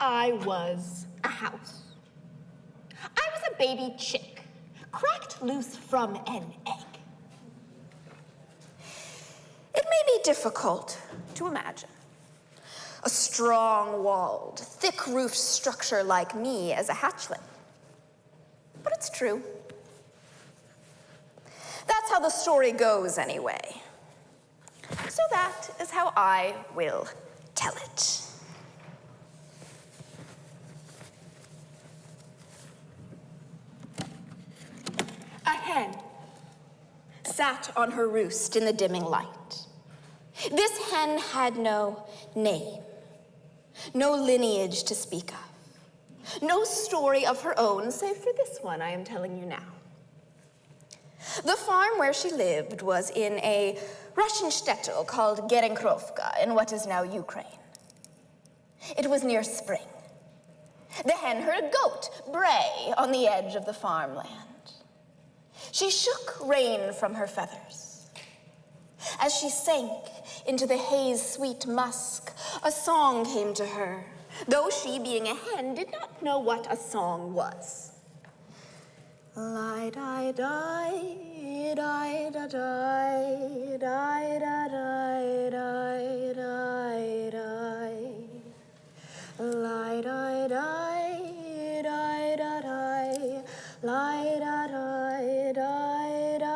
I was a house. I was a baby chick, cracked loose from an egg. It may be difficult to imagine a strong-walled, thick-roofed structure like me as a hatchling. But it's true. That's how the story goes, anyway. So that is how I will tell it. A hen Sat on her roost in the dimming light. This hen had no name, no lineage to speak of, no story of her own save for this one I am telling you now. The farm where she lived was in a Russian shtetl called Gerenkrovka in what is now Ukraine. It was near spring. The hen heard a goat bray on the edge of the farmland. She shook rain from her feathers. As she sank into the hay's sweet musk, a song came to her, though she, being a hen, did not know what a song was. Lie-di-di, di-da-di, di-da-di, di-di-di. Lie-di-di, di-da-di, lie-di-di, di-di.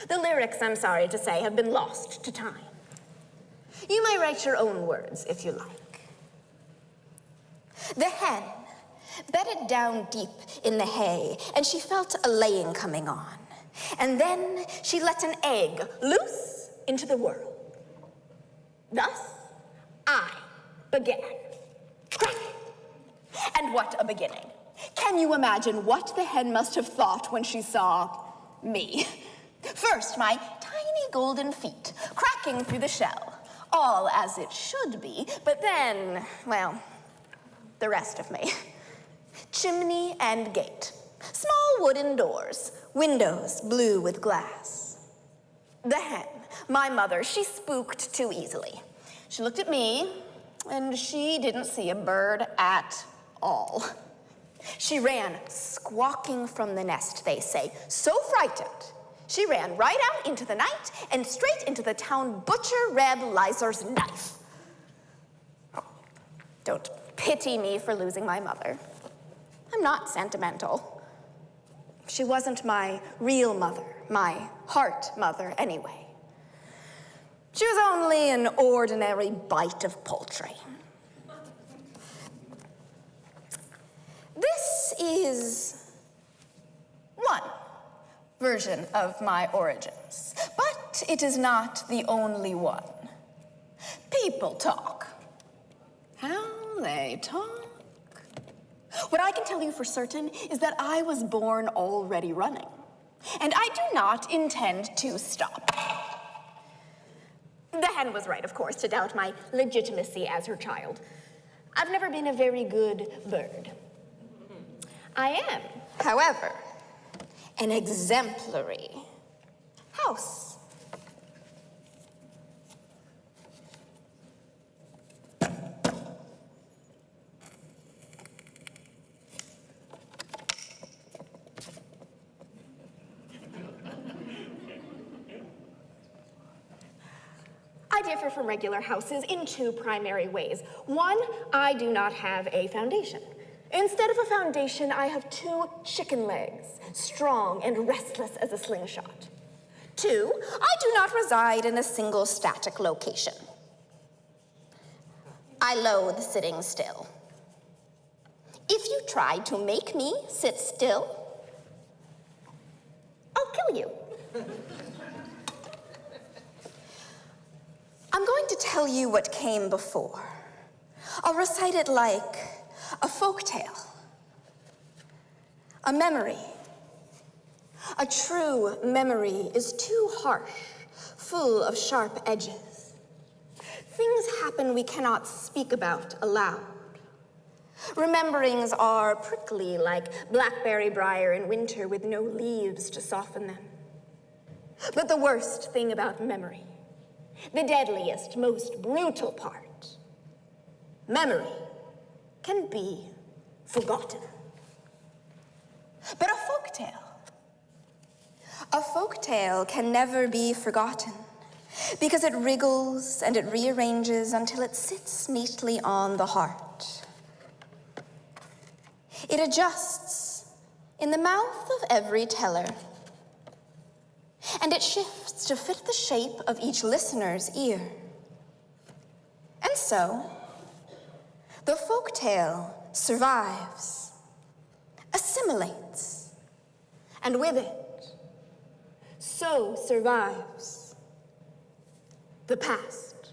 The lyrics, I'm sorry to say, have been lost to time. You may write your own words if you like. The hen bedded down deep in the hay, and she felt a laying coming on. And then she let an egg loose into the world. Thus, I began. Crack! And what a beginning. Can you imagine what the hen must have thought when she saw me? First, my tiny golden feet cracking through the shell, all as it should be, but then, well, the rest of me. Chimney and gate, small wooden doors, windows blue with glass. The hen, my mother, she spooked too easily. She looked at me, and she didn't see a bird at all. She ran squawking from the nest, they say, so frightened. She ran right out into the night and straight into the town butcher Reb Lizer's knife. Don't pity me for losing my mother. I'm not sentimental. She wasn't my real mother, my heart mother anyway. She was only an ordinary bite of poultry. This is one version of my origins, but it is not the only one. People talk. How they talk. What I can tell you for certain is that I was born already running, and I do not intend to stop. The hen was right, of course, to doubt my legitimacy as her child. I've never been a very good bird. I am, however, an exemplary house. I differ from regular houses in two primary ways. One, I do not have a foundation. Instead of a foundation, I have two chicken legs, strong and restless as a slingshot. Two, I do not reside in a single static location. I loathe sitting still. If you tried to make me sit still, I'll kill you. I'm going to tell you what came before. I'll recite it like a folk tale, a memory. A true memory is too harsh, full of sharp edges. Things happen we cannot speak about aloud. Rememberings are prickly like blackberry briar in winter with no leaves to soften them. But the worst thing about memory, the deadliest, most brutal part, memory can be forgotten. But a folk tale can never be forgotten because it wriggles and it rearranges until it sits neatly on the heart. It adjusts in the mouth of every teller, and it shifts to fit the shape of each listener's ear. And so, the folk tale survives, assimilates, and with it, so survives the past.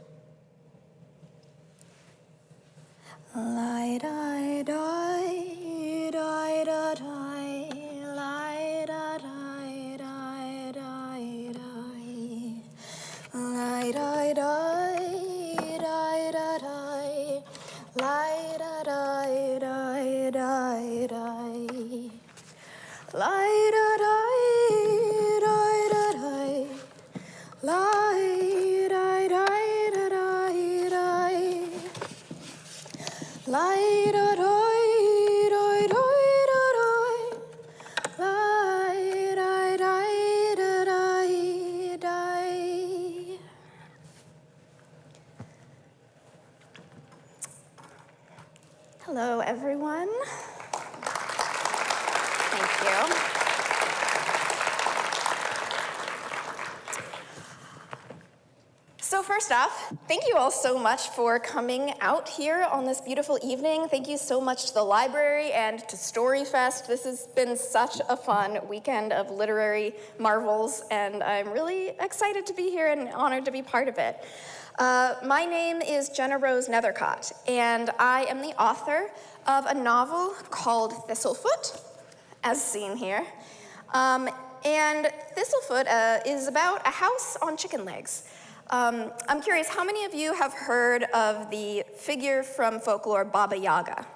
Hello, everyone. Thank you. So first off, thank you all so much for coming out here on this beautiful evening. Thank you so much to the library and to StoryFest. This has been such a fun weekend of literary marvels, and I'm really excited to be here and honored to be part of it. My name is GennaRose Nethercott, and I am the author of a novel called Thistlefoot, as seen here. And Thistlefoot is about a house on chicken legs. I'm curious, how many of you have heard of the figure from folklore, Baba Yaga?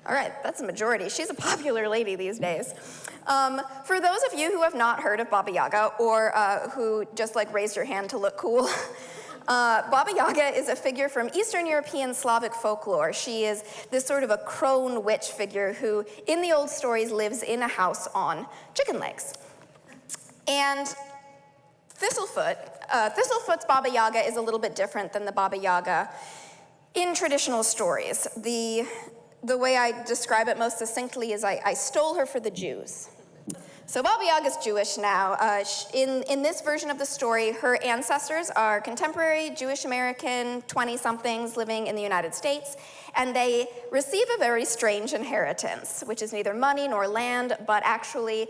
All right, that's a majority. She's a popular lady these days. For those of you who have not heard of Baba Yaga, or who just like raised your hand to look cool, Baba Yaga is a figure from Eastern European Slavic folklore. She is this sort of a crone witch figure who, in the old stories, lives in a house on chicken legs. And Thistlefoot's Baba Yaga is a little bit different than the Baba Yaga in traditional stories. The way I describe it most succinctly is I stole her for the Jews. So Baba Yaga's Jewish now. In this version of the story, her ancestors are contemporary Jewish-American 20-somethings living in the United States, and they receive a very strange inheritance, which is neither money nor land, but actually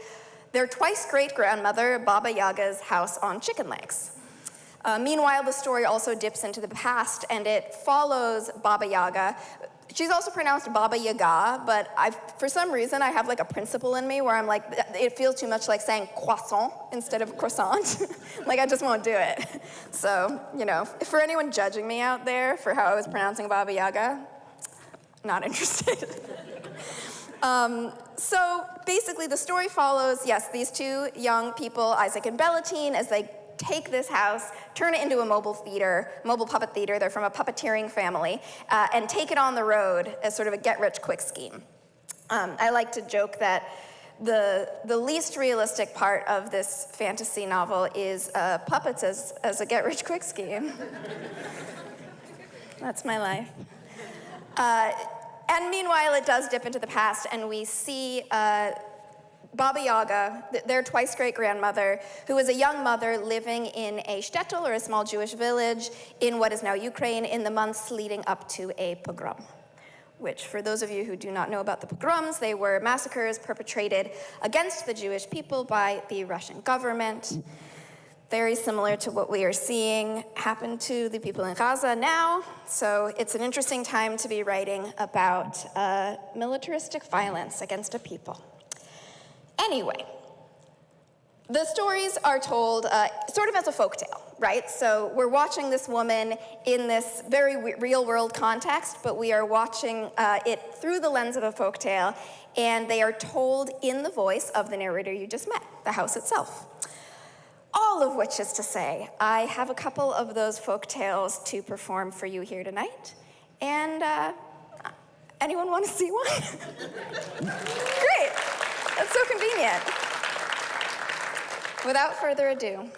their twice-great-grandmother, Baba Yaga's house on chicken legs. Meanwhile, the story also dips into the past, and it follows Baba Yaga. She's also pronounced Baba Yaga, but for some reason, I have like a principle in me where I'm like, it feels too much like saying croissant instead of croissant. Like, I just won't do it. So, you know, for anyone judging me out there for how I was pronouncing Baba Yaga, not interested. So basically, the story follows, yes, these two young people, Isaac and Bellatine, as they take this house, turn it into a mobile puppet theater. They're from a puppeteering family, and take it on the road as sort of a get-rich-quick scheme. I like to joke that the least realistic part of this fantasy novel is puppets as a get-rich-quick scheme. That's my life. And meanwhile, it does dip into the past, and we see Baba Yaga, their twice-great-grandmother, who was a young mother living in a shtetl, or a small Jewish village, in what is now Ukraine, in the months leading up to a pogrom, which, for those of you who do not know about the pogroms, they were massacres perpetrated against the Jewish people by the Russian government. Very similar to what we are seeing happen to the people in Gaza now. So it's an interesting time to be writing about militaristic violence against a people. Anyway, the stories are told sort of as a folktale, right? So we're watching this woman in this very real-world context, but we are watching it through the lens of a folktale, and they are told in the voice of the narrator you just met, the house itself. All of which is to say, I have a couple of those folk tales to perform for you here tonight, And anyone want to see one? Great, that's so convenient. Without further ado,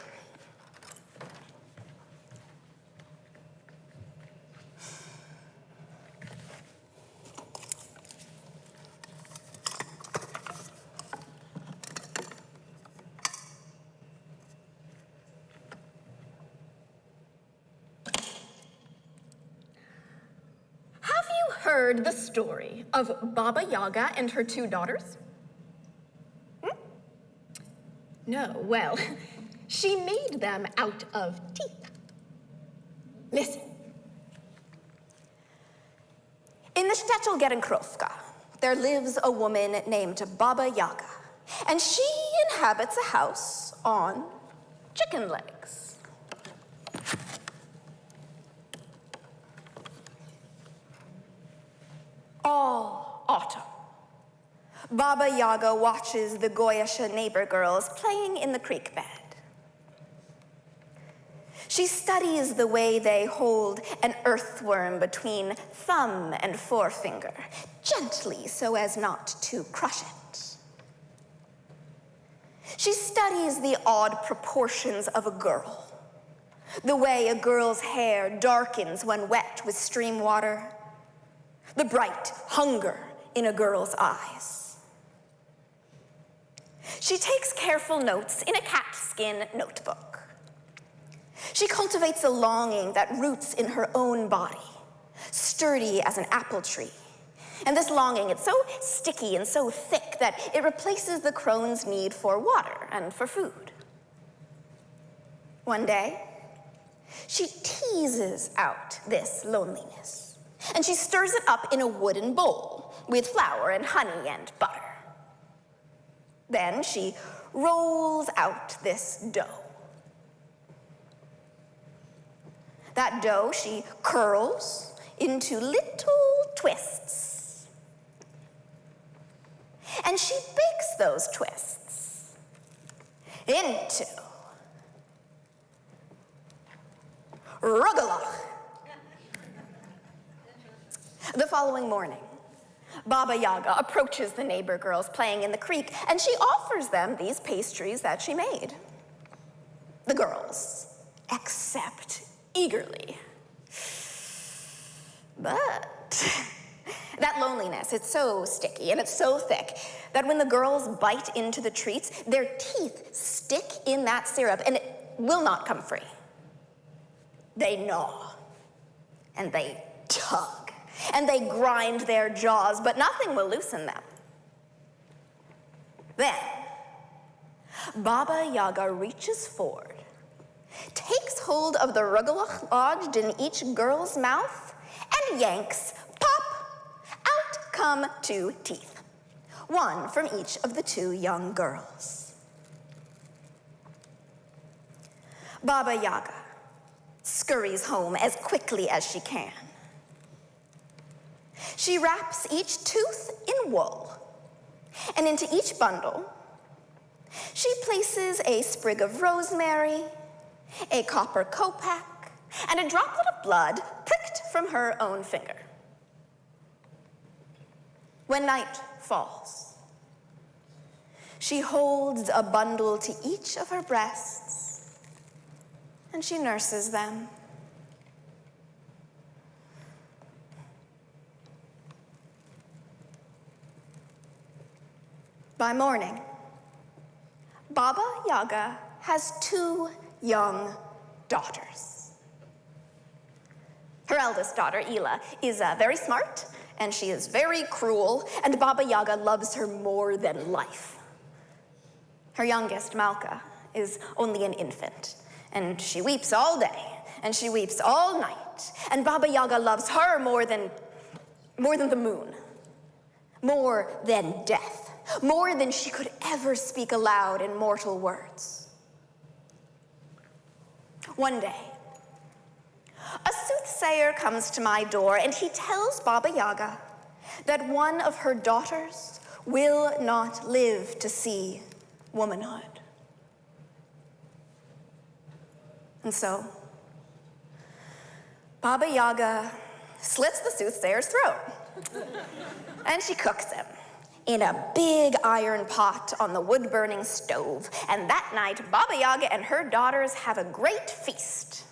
heard the story of Baba Yaga and her 2 daughters? No, well, she made them out of teeth. Listen. In the shtetl Gerenkrovka, there lives a woman named Baba Yaga, and she inhabits a house on chicken legs. All autumn, Baba Yaga watches the Goyasha neighbor girls playing in the creek bed. She studies the way they hold an earthworm between thumb and forefinger, gently so as not to crush it. She studies the odd proportions of a girl, the way a girl's hair darkens when wet with stream water, the bright hunger in a girl's eyes. She takes careful notes in a catskin notebook. She cultivates a longing that roots in her own body, sturdy as an apple tree. And this longing, it's so sticky and so thick that it replaces the crone's need for water and for food. One day, she teases out this loneliness. And she stirs it up in a wooden bowl with flour and honey and butter. Then she rolls out this dough. That dough she curls into little twists. And she bakes those twists into rugelach. The following morning, Baba Yaga approaches the neighbor girls playing in the creek, and she offers them these pastries that she made. The girls accept eagerly. But that loneliness, it's so sticky and it's so thick that when the girls bite into the treats, their teeth stick in that syrup and it will not come free. They gnaw and they tug. And they grind their jaws, but nothing will loosen them. Then, Baba Yaga reaches forward, takes hold of the rugelach lodged in each girl's mouth, and yanks, pop, out come 2 teeth, 1 from each of the 2 young girls. Baba Yaga scurries home as quickly as she can. She wraps each tooth in wool, and into each bundle, she places a sprig of rosemary, a copper kopeck, and a droplet of blood pricked from her own finger. When night falls, she holds a bundle to each of her breasts, and she nurses them. By morning, Baba Yaga has 2 young daughters. Her eldest daughter, Ela, is very smart, and she is very cruel, and Baba Yaga loves her more than life. Her youngest, Malka, is only an infant, and she weeps all day, and she weeps all night, and Baba Yaga loves her more than the moon, more than death. More than she could ever speak aloud in mortal words. One day, a soothsayer comes to my door, and he tells Baba Yaga that one of her daughters will not live to see womanhood. And so, Baba Yaga slits the soothsayer's throat. And she cooks him in a big iron pot on the wood-burning stove. And that night, Baba Yaga and her daughters have a great feast.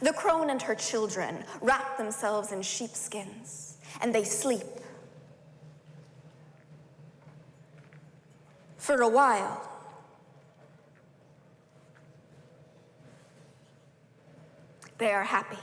The crone and her children wrap themselves in sheepskins, and they sleep. For a while. They are happy.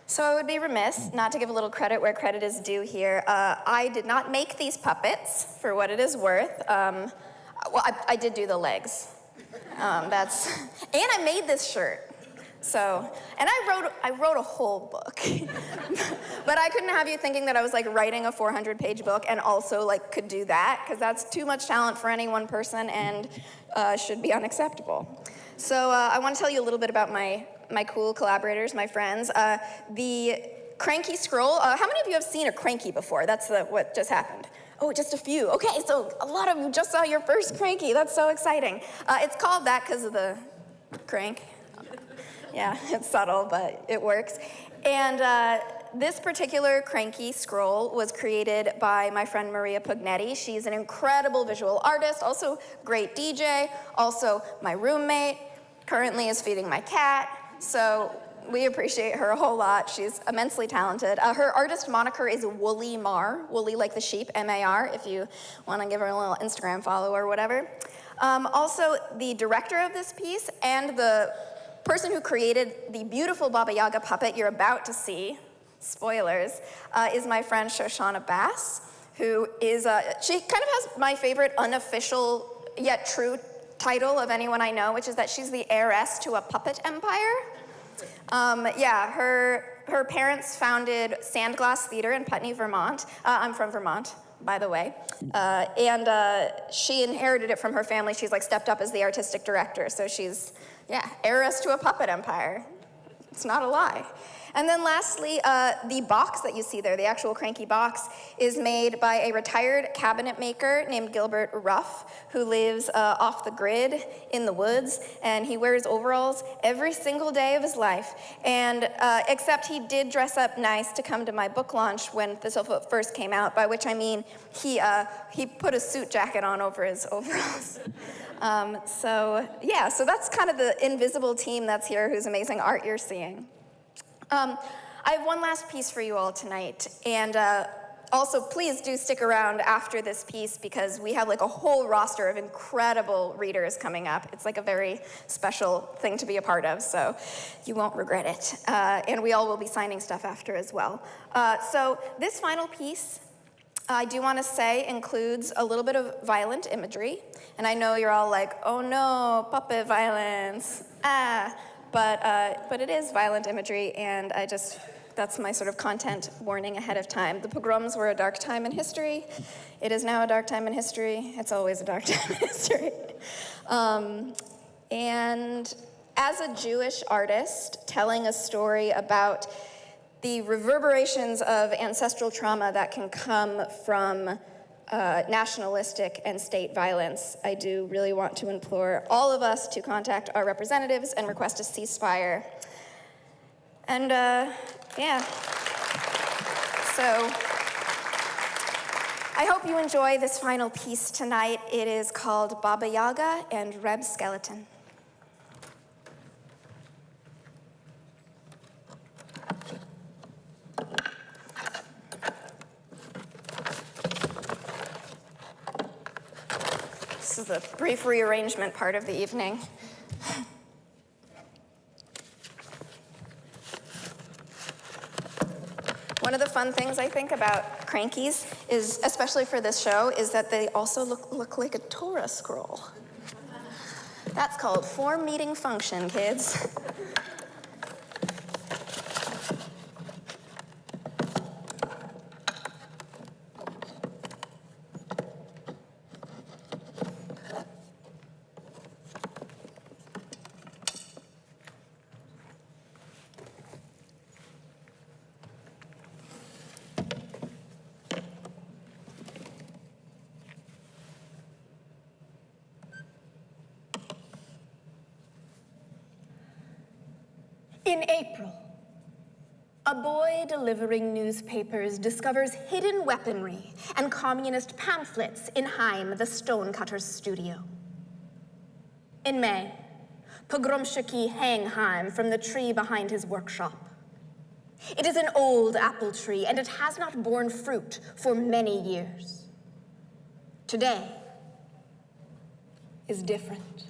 So I would be remiss not to give a little credit where credit is due here. I did not make these puppets, for what it is worth. Well, I did do the legs. And I made this shirt. So, and I wrote a whole book. But I couldn't have you thinking that I was like writing a 400-page book and also like could do that, because that's too much talent for any one person and should be unacceptable. So I want to tell you a little bit about my cool collaborators, my friends. The cranky scroll. How many of you have seen a cranky before? That's what just happened. Oh, just a few. Okay, so a lot of you just saw your first cranky. That's so exciting. It's called that because of the crank. Yeah, it's subtle, but it works. And this particular cranky scroll was created by my friend Maria Pugnetti. She's an incredible visual artist, also great DJ, also my roommate, currently is feeding my cat. So we appreciate her a whole lot. She's immensely talented. Her artist moniker is Woolly Mar, woolly like the sheep, M-A-R, if you want to give her a little Instagram follow or whatever. Also, the director of this piece and the person who created the beautiful Baba Yaga puppet you're about to see, spoilers, is my friend ChaChanna Bass, who is, she kind of has my favorite unofficial yet true title of anyone I know, which is that she's the heiress to a puppet empire. Yeah, her parents founded Sandglass Theater in Putney, Vermont. I'm from Vermont, by the way. And she inherited it from her family. She's like stepped up as the artistic director. So she's, yeah, heiress to a puppet empire. It's not a lie. And then lastly, the box that you see there, the actual cranky box, is made by a retired cabinet maker named Gilbert Ruff, who lives off the grid in the woods, and he wears overalls every single day of his life. And except he did dress up nice to come to my book launch when this first came out, by which I mean he put a suit jacket on over his overalls. So yeah, so that's kind of the invisible team that's here, whose amazing art you're seeing. I have one last piece for you all tonight, and also please do stick around after this piece because we have like a whole roster of incredible readers coming up. It's like a very special thing to be a part of, so you won't regret it. And we all will be signing stuff after as well. So this final piece, I do want to say, includes a little bit of violent imagery, and I know you're all like, oh no, puppet violence, But it is violent imagery, and that's my sort of content warning ahead of time. The pogroms were a dark time in history. It is now a dark time in history. It's always a dark time in history. And as a Jewish artist telling a story about the reverberations of ancestral trauma that can come from nationalistic and state violence, I do really want to implore all of us to contact our representatives and request a ceasefire. And yeah, so I hope you enjoy this final piece tonight. It is called Baba Yaga and Reb Skeleton. This is the brief rearrangement part of the evening. One of the fun things I think about crankies is, especially for this show, is that they also look like a Torah scroll. That's called form meeting function, kids. In April, a boy delivering newspapers discovers hidden weaponry and communist pamphlets in Heim, the stonecutter's studio. In May, pogromщики hang Heim from the tree behind his workshop. It is an old apple tree, and it has not borne fruit for many years. Today is different.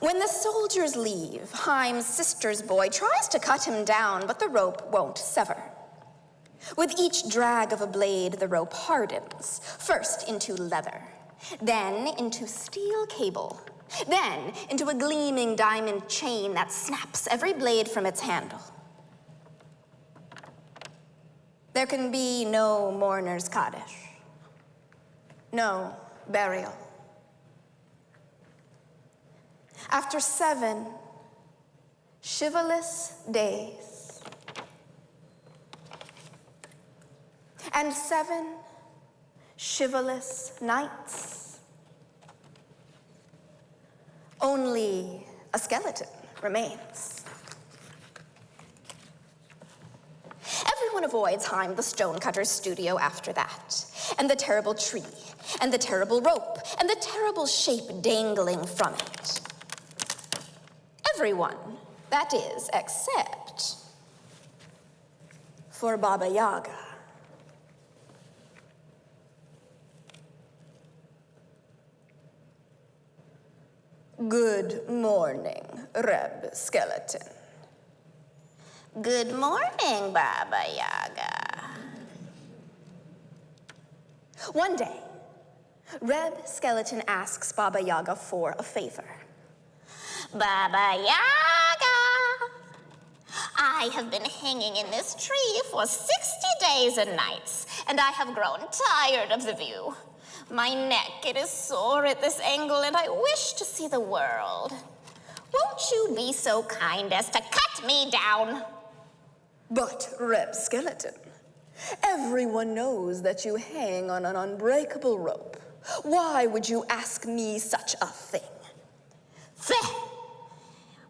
When the soldiers leave, Heim's sister's boy tries to cut him down, but the rope won't sever. With each drag of a blade, the rope hardens, first into leather, then into steel cable, then into a gleaming diamond chain that snaps every blade from its handle. There can be no mourner's Kaddish, no burial. After 7 chivalrous days and 7 chivalrous nights, only a skeleton remains. Everyone avoids Heim, the stonecutter's studio after that, and the terrible tree, and the terrible rope, and the terrible shape dangling from it. Everyone, that is, except for Baba Yaga. Good morning, Reb Skeleton. Good morning, Baba Yaga. One day, Reb Skeleton asks Baba Yaga for a favor. Baba Yaga, I have been hanging in this tree for 60 days and nights, and I have grown tired of the view. My neck, it is sore at this angle, and I wish to see the world. Won't you be so kind as to cut me down? But, Reb Skeleton, everyone knows that you hang on an unbreakable rope. Why would you ask me such a thing? Feh!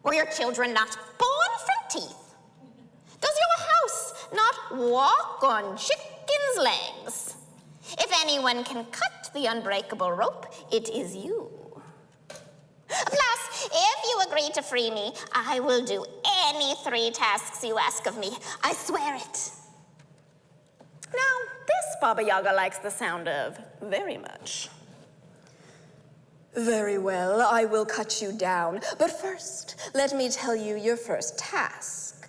Were your children not born from teeth? Does your house not walk on chicken's legs? If anyone can cut the unbreakable rope, it is you. Plus, if you agree to free me, I will do any 3 tasks you ask of me. I swear it. Now, this Baba Yaga likes the sound of very much. Very well, I will cut you down. But first, let me tell you your first task.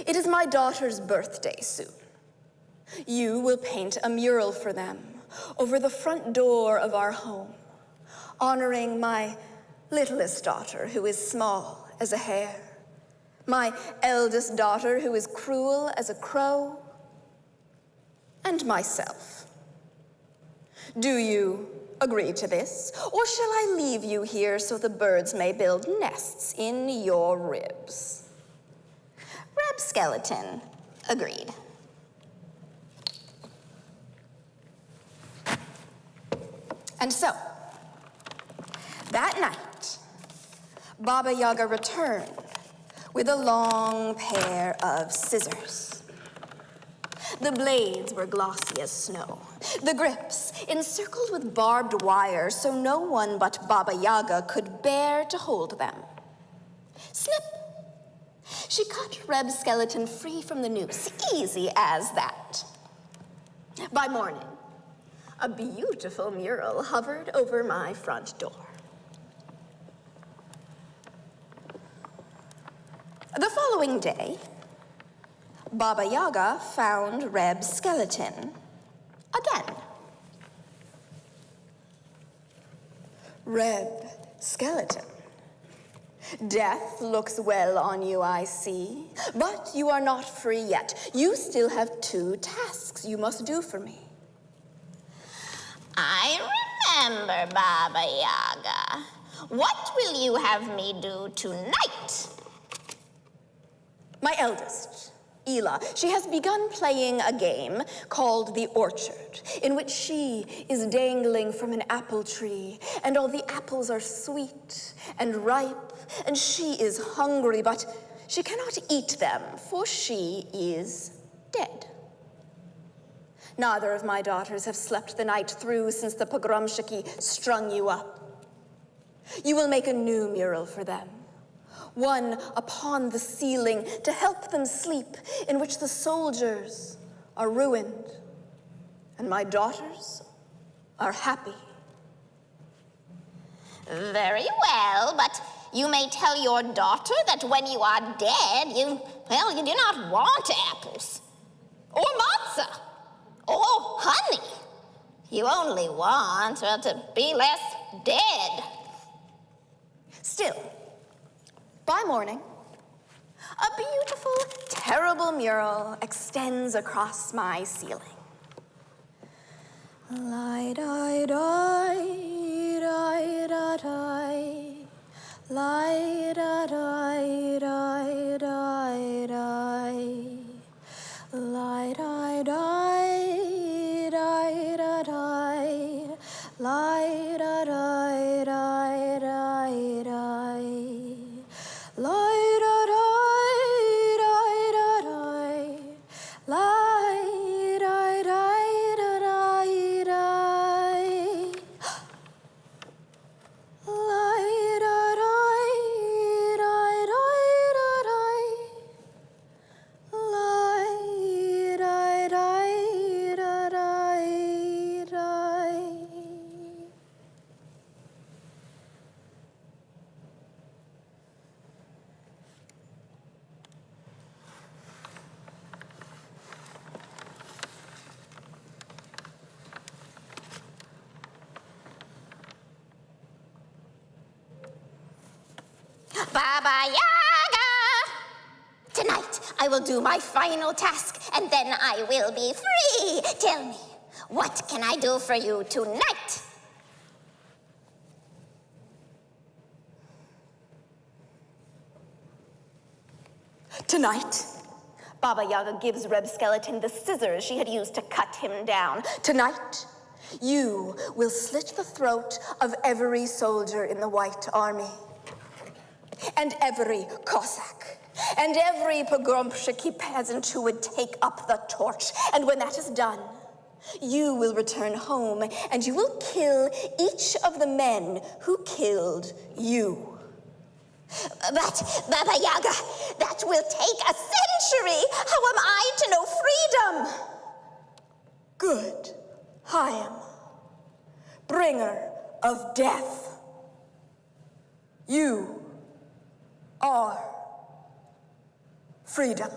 It is my daughter's birthday soon. You will paint a mural for them over the front door of our home, honoring my littlest daughter, who is small as a hare, my eldest daughter, who is cruel as a crow, and myself. Do you agree to this, or shall I leave you here so the birds may build nests in your ribs? Reb Skeleton agreed. And so, that night, Baba Yaga returned with a long pair of scissors. The blades were glossy as snow, the grips encircled with barbed wire so no one but Baba Yaga could bear to hold them. Snip! She cut Reb Skeleton free from the noose, easy as that. By morning, a beautiful mural hovered over my front door. The following day, Baba Yaga found Reb Skeleton again. Reb Skeleton, death looks well on you, I see, but you are not free yet. You still have 2 tasks you must do for me. I remember, Baba Yaga. What will you have me do tonight? My eldest, Ela. She has begun playing a game called The Orchard, in which she is dangling from an apple tree, and all the apples are sweet and ripe, and she is hungry, but she cannot eat them, for she is dead. Neither of my daughters have slept the night through since the pogromщики strung you up. You will make a new mural for them, one upon the ceiling to help them sleep, in which the soldiers are ruined and my daughters are happy. Very well, but you may tell your daughter that when you are dead, you do not want apples, or matzah, or honey. You only want her to be less dead. Still, by morning, a beautiful, terrible mural extends across my ceiling. Lie-di-di-di-di-di-di. Lie-di-di-di-di-di. Lie-di-di-di-di-di. Lie-di-di-di-di-di. Baba Yaga! Tonight, I will do my final task, and then I will be free. Tell me, what can I do for you tonight? Tonight, Baba Yaga gives Reb Skeleton the scissors she had used to cut him down. Tonight, you will slit the throat of every soldier in the White Army, and every Cossack, and every pogromщики peasant who would take up the torch. And when that is done, you will return home, and you will kill each of the men who killed you. But, Baba Yaga, that will take a century. How am I to know freedom? Good. I am bringer of death. You are freedom.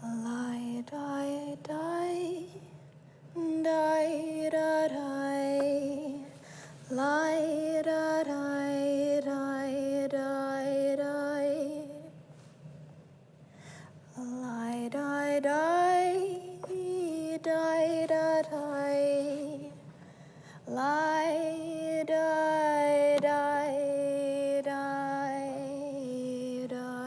Lie, die, die, die, da, die. Lie, da, die, die, die, die. Lie, die, die, die, da, die. Lie, die, die, die, die.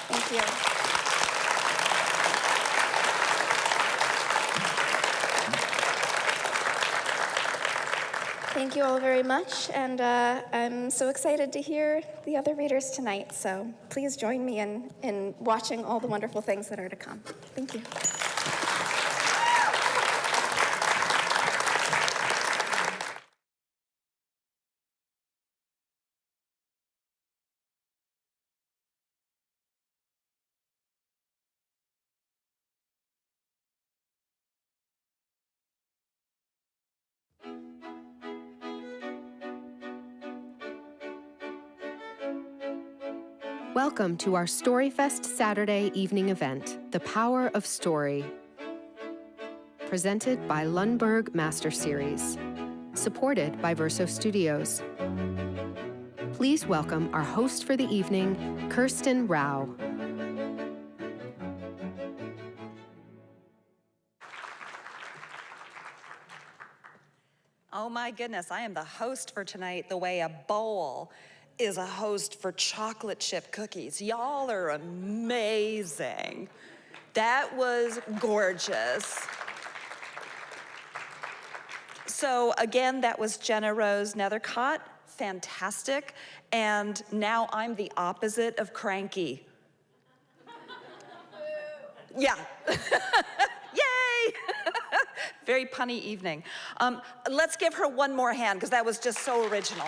Thank you. Thank you all very much, and I'm so excited to hear the other readers tonight, so please join me in watching all the wonderful things that are to come. Thank you. Welcome to our StoryFest Saturday evening event, The Power of Story. Presented by Lundberg Master Series. Supported by Verso Studios. please welcome our host for the evening, Kerstin Rao. Oh my goodness, I am the host for tonight the way a bowl is a host for chocolate chip cookies. Y'all are amazing. That was gorgeous. So again, that was GennaRose Nethercott, fantastic. And now I'm the opposite of cranky. Yeah. Yay! Very punny evening. Let's give her one more hand, because that was just so original.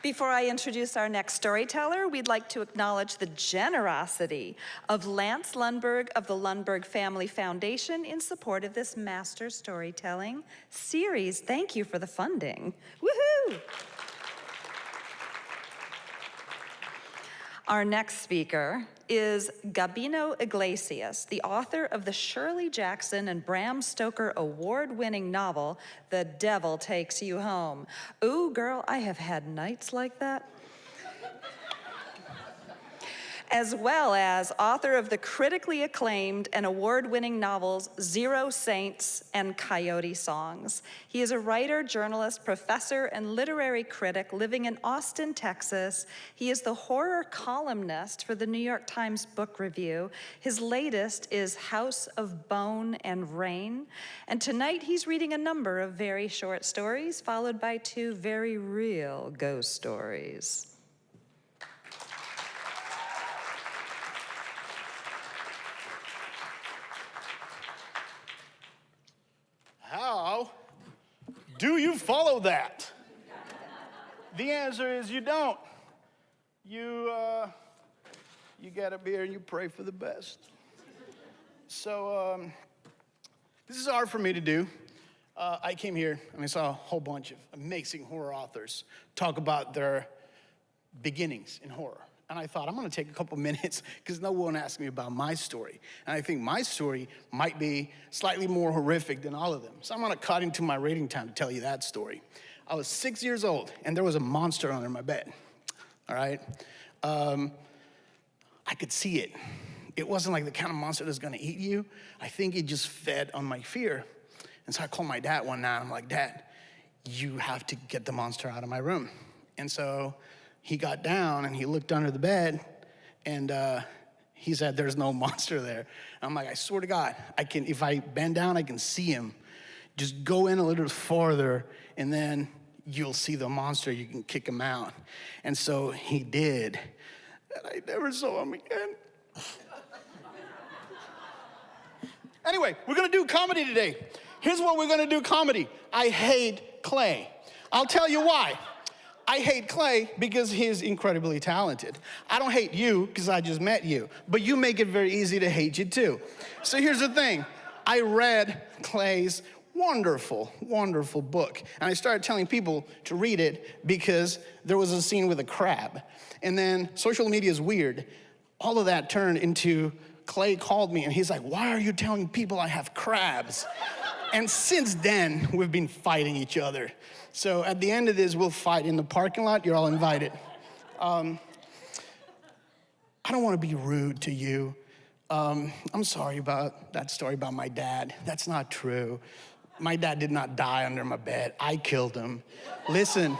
Before I introduce our next storyteller, we'd like to acknowledge the generosity of Lance Lundberg of the Lundberg Family Foundation in support of this master storytelling series. Thank you for the funding. Woohoo! Our next speaker is Gabino Iglesias, the author of the Shirley Jackson and Bram Stoker award-winning novel, The Devil Takes You Home. Ooh, girl, I have had nights like that. As well as author of the critically acclaimed and award-winning novels Zero Saints and Coyote Songs. He is a writer, journalist, professor, and literary critic living in Austin, Texas. He is the horror columnist for the New York Times Book Review. His latest is House of Bone and Rain. And tonight he's reading a number of very short stories, followed by 2 very real ghost stories. How do you follow that? The answer is you don't. You get up here and you pray for the best. So this is hard for me to do. I came here and I saw a whole bunch of amazing horror authors talk about their beginnings in horror. And I thought, I'm gonna take a couple minutes because no one asked me about my story. And I think my story might be slightly more horrific than all of them. So I'm gonna cut into my reading time to tell you that story. I was 6 years old and there was a monster under my bed, all right? I could see it. It wasn't like the kind of monster that's gonna eat you. I think it just fed on my fear. And so I called my dad one night. I'm like, Dad, you have to get the monster out of my room. And so he got down and he looked under the bed and he said, there's no monster there. I'm like, I swear to God, if I bend down, I can see him. Just go in a little farther and then you'll see the monster, you can kick him out. And so he did. And I never saw him again. Anyway, we're gonna do comedy today. Here's what we're gonna do comedy. I hate Clay. I'll tell you why. I hate Clay because he's incredibly talented. I don't hate you because I just met you, but you make it very easy to hate you too. So here's the thing. I read Clay's wonderful, wonderful book, and I started telling people to read it because there was a scene with a crab. And then social media is weird. All of that turned into Clay called me and he's like, why are you telling people I have crabs? And since then, we've been fighting each other. So at the end of this, we'll fight in the parking lot. You're all invited. I don't want to be rude to you. I'm sorry about that story about my dad. That's not true. My dad did not die under my bed. I killed him. Listen,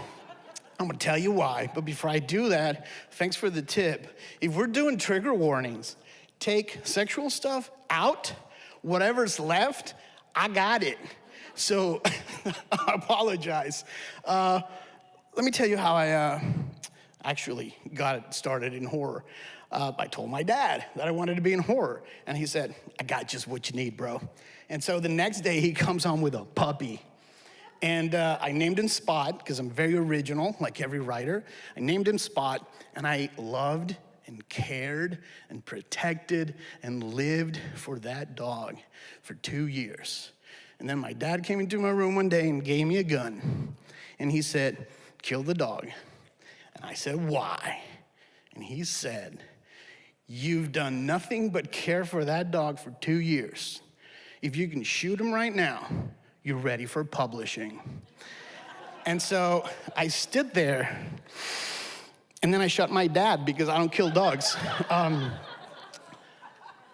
I'm gonna tell you why. But before I do that, thanks for the tip. If we're doing trigger warnings, take sexual stuff out. Whatever's left, I got it. So I apologize. Let me tell you how I actually got it started in horror. I told my dad that I wanted to be in horror. And he said, I got just what you need, bro. And so the next day he comes home with a puppy. And I named him Spot because I'm very original, like every writer. I named him Spot and I loved and cared and protected and lived for that dog for 2 years. And then my dad came into my room one day and gave me a gun. And he said, kill the dog. And I said, why? And he said, you've done nothing but care for that dog for 2 years. If you can shoot him right now, you're ready for publishing. And so I stood there, and then I shot my dad because I don't kill dogs.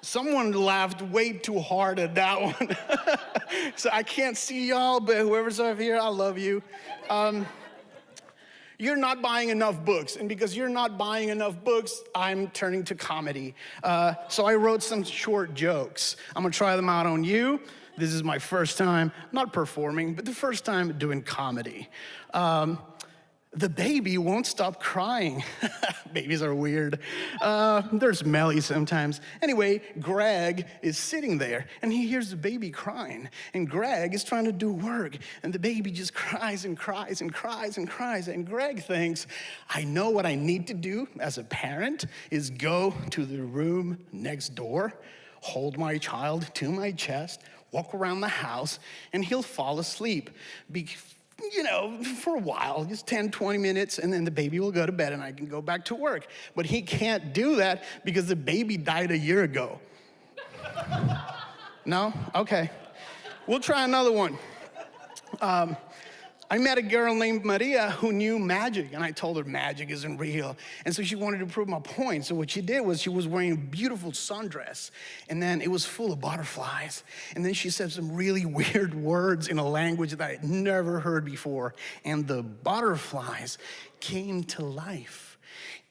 Someone laughed way too hard at that one. So I can't see y'all, but whoever's over here, I love you. You're not buying enough books, and because you're not buying enough books, I'm turning to comedy. So I wrote some short jokes. I'm gonna try them out on you. This is my first time, not performing, but the first time doing comedy. The baby won't stop crying. Babies are weird. They're smelly sometimes. Anyway, Greg is sitting there, and he hears the baby crying. And Greg is trying to do work, and the baby just cries and cries and cries and cries. And Greg thinks, I know what I need to do as a parent is go to the room next door, hold my child to my chest, walk around the house, and he'll fall asleep. For a while, just 10, 20 minutes, and then the baby will go to bed and I can go back to work. But he can't do that because the baby died a year ago. No? Okay. We'll try another one. I met a girl named Maria who knew magic, and I told her magic isn't real. And so she wanted to prove my point. So what she did was she was wearing a beautiful sundress, and then it was full of butterflies. And then she said some really weird words in a language that I'd never heard before. And the butterflies came to life,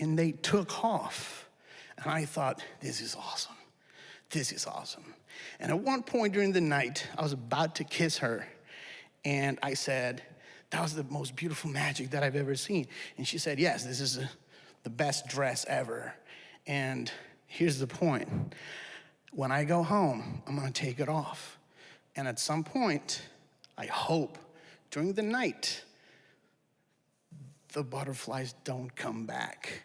and they took off. And I thought, this is awesome. This is awesome. And at one point during the night, I was about to kiss her, and I said, that was the most beautiful magic that I've ever seen. And she said, yes, this is the best dress ever. And here's the point. When I go home, I'm gonna take it off. And at some point, I hope, during the night, the butterflies don't come back.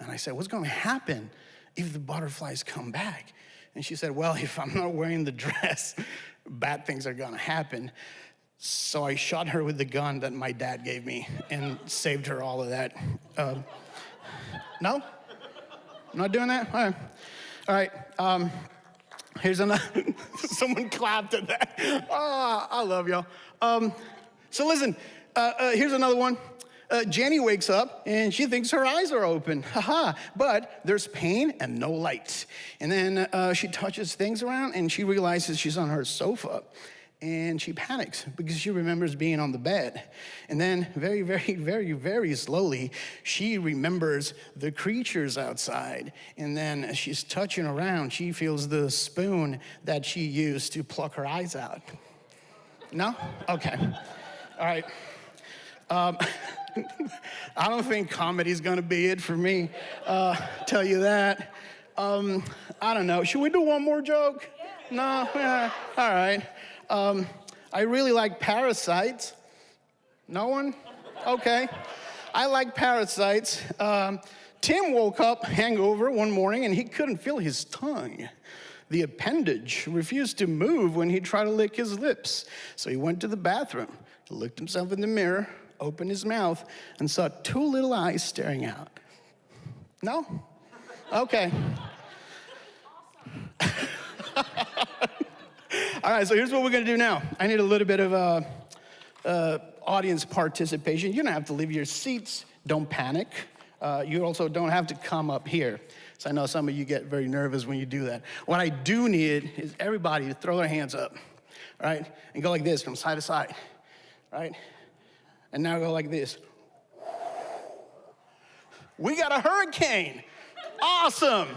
And I said, what's gonna happen if the butterflies come back? And she said, well, if I'm not wearing the dress, bad things are gonna happen. So I shot her with the gun that my dad gave me and saved her all of that. No? I'm not doing that? All right. Here's another. Someone clapped at that. I love y'all. So listen, here's another one. Jenny wakes up and she thinks her eyes are open. But there's pain and no light. And then she touches things around and she realizes she's on her sofa. And she panics because she remembers being on the bed. And then very, very, very, very slowly, she remembers the creatures outside. And then as she's touching around, she feels the spoon that she used to pluck her eyes out. No? Okay. All right. I don't think comedy's gonna be it for me, tell you that. I don't know, should we do one more joke? No? Yeah. All right. I really like parasites. No one? Okay. I like parasites. Tim woke up hangover one morning and he couldn't feel his tongue. The appendage refused to move when he tried to lick his lips. So he went to the bathroom, looked himself in the mirror, opened his mouth, and saw two little eyes staring out. No? Okay. All right, so here's what we're gonna do now. I need a little bit of audience participation. You don't have to leave your seats. Don't panic. You also don't have to come up here. So I know some of you get very nervous when you do that. What I do need is everybody to throw their hands up, right? And go like this from side to side, right? And now go like this. We got a hurricane. Awesome.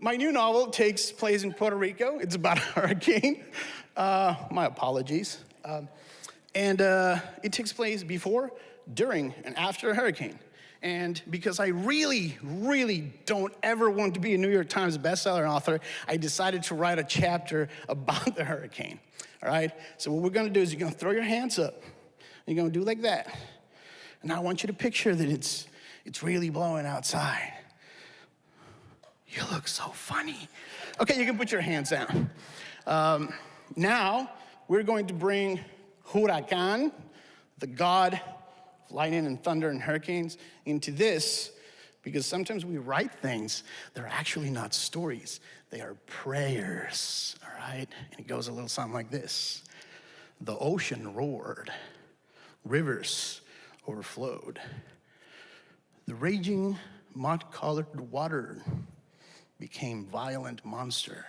My new novel takes place in Puerto Rico. It's about a hurricane. My apologies. And it takes place before, during, and after a hurricane. And because I really, really don't ever want to be a New York Times bestseller author, I decided to write a chapter about the hurricane, all right? So what we're gonna do is you're gonna throw your hands up. You're gonna do like that. And I want you to picture that it's really blowing outside. You look so funny. Okay, you can put your hands down. Now, we're going to bring Huracan, the god of lightning and thunder and hurricanes, into this Because sometimes we write things that are actually not stories. They are prayers, all right? And it goes a little something like this. The ocean roared, rivers overflowed. The raging mud-colored water became violent monster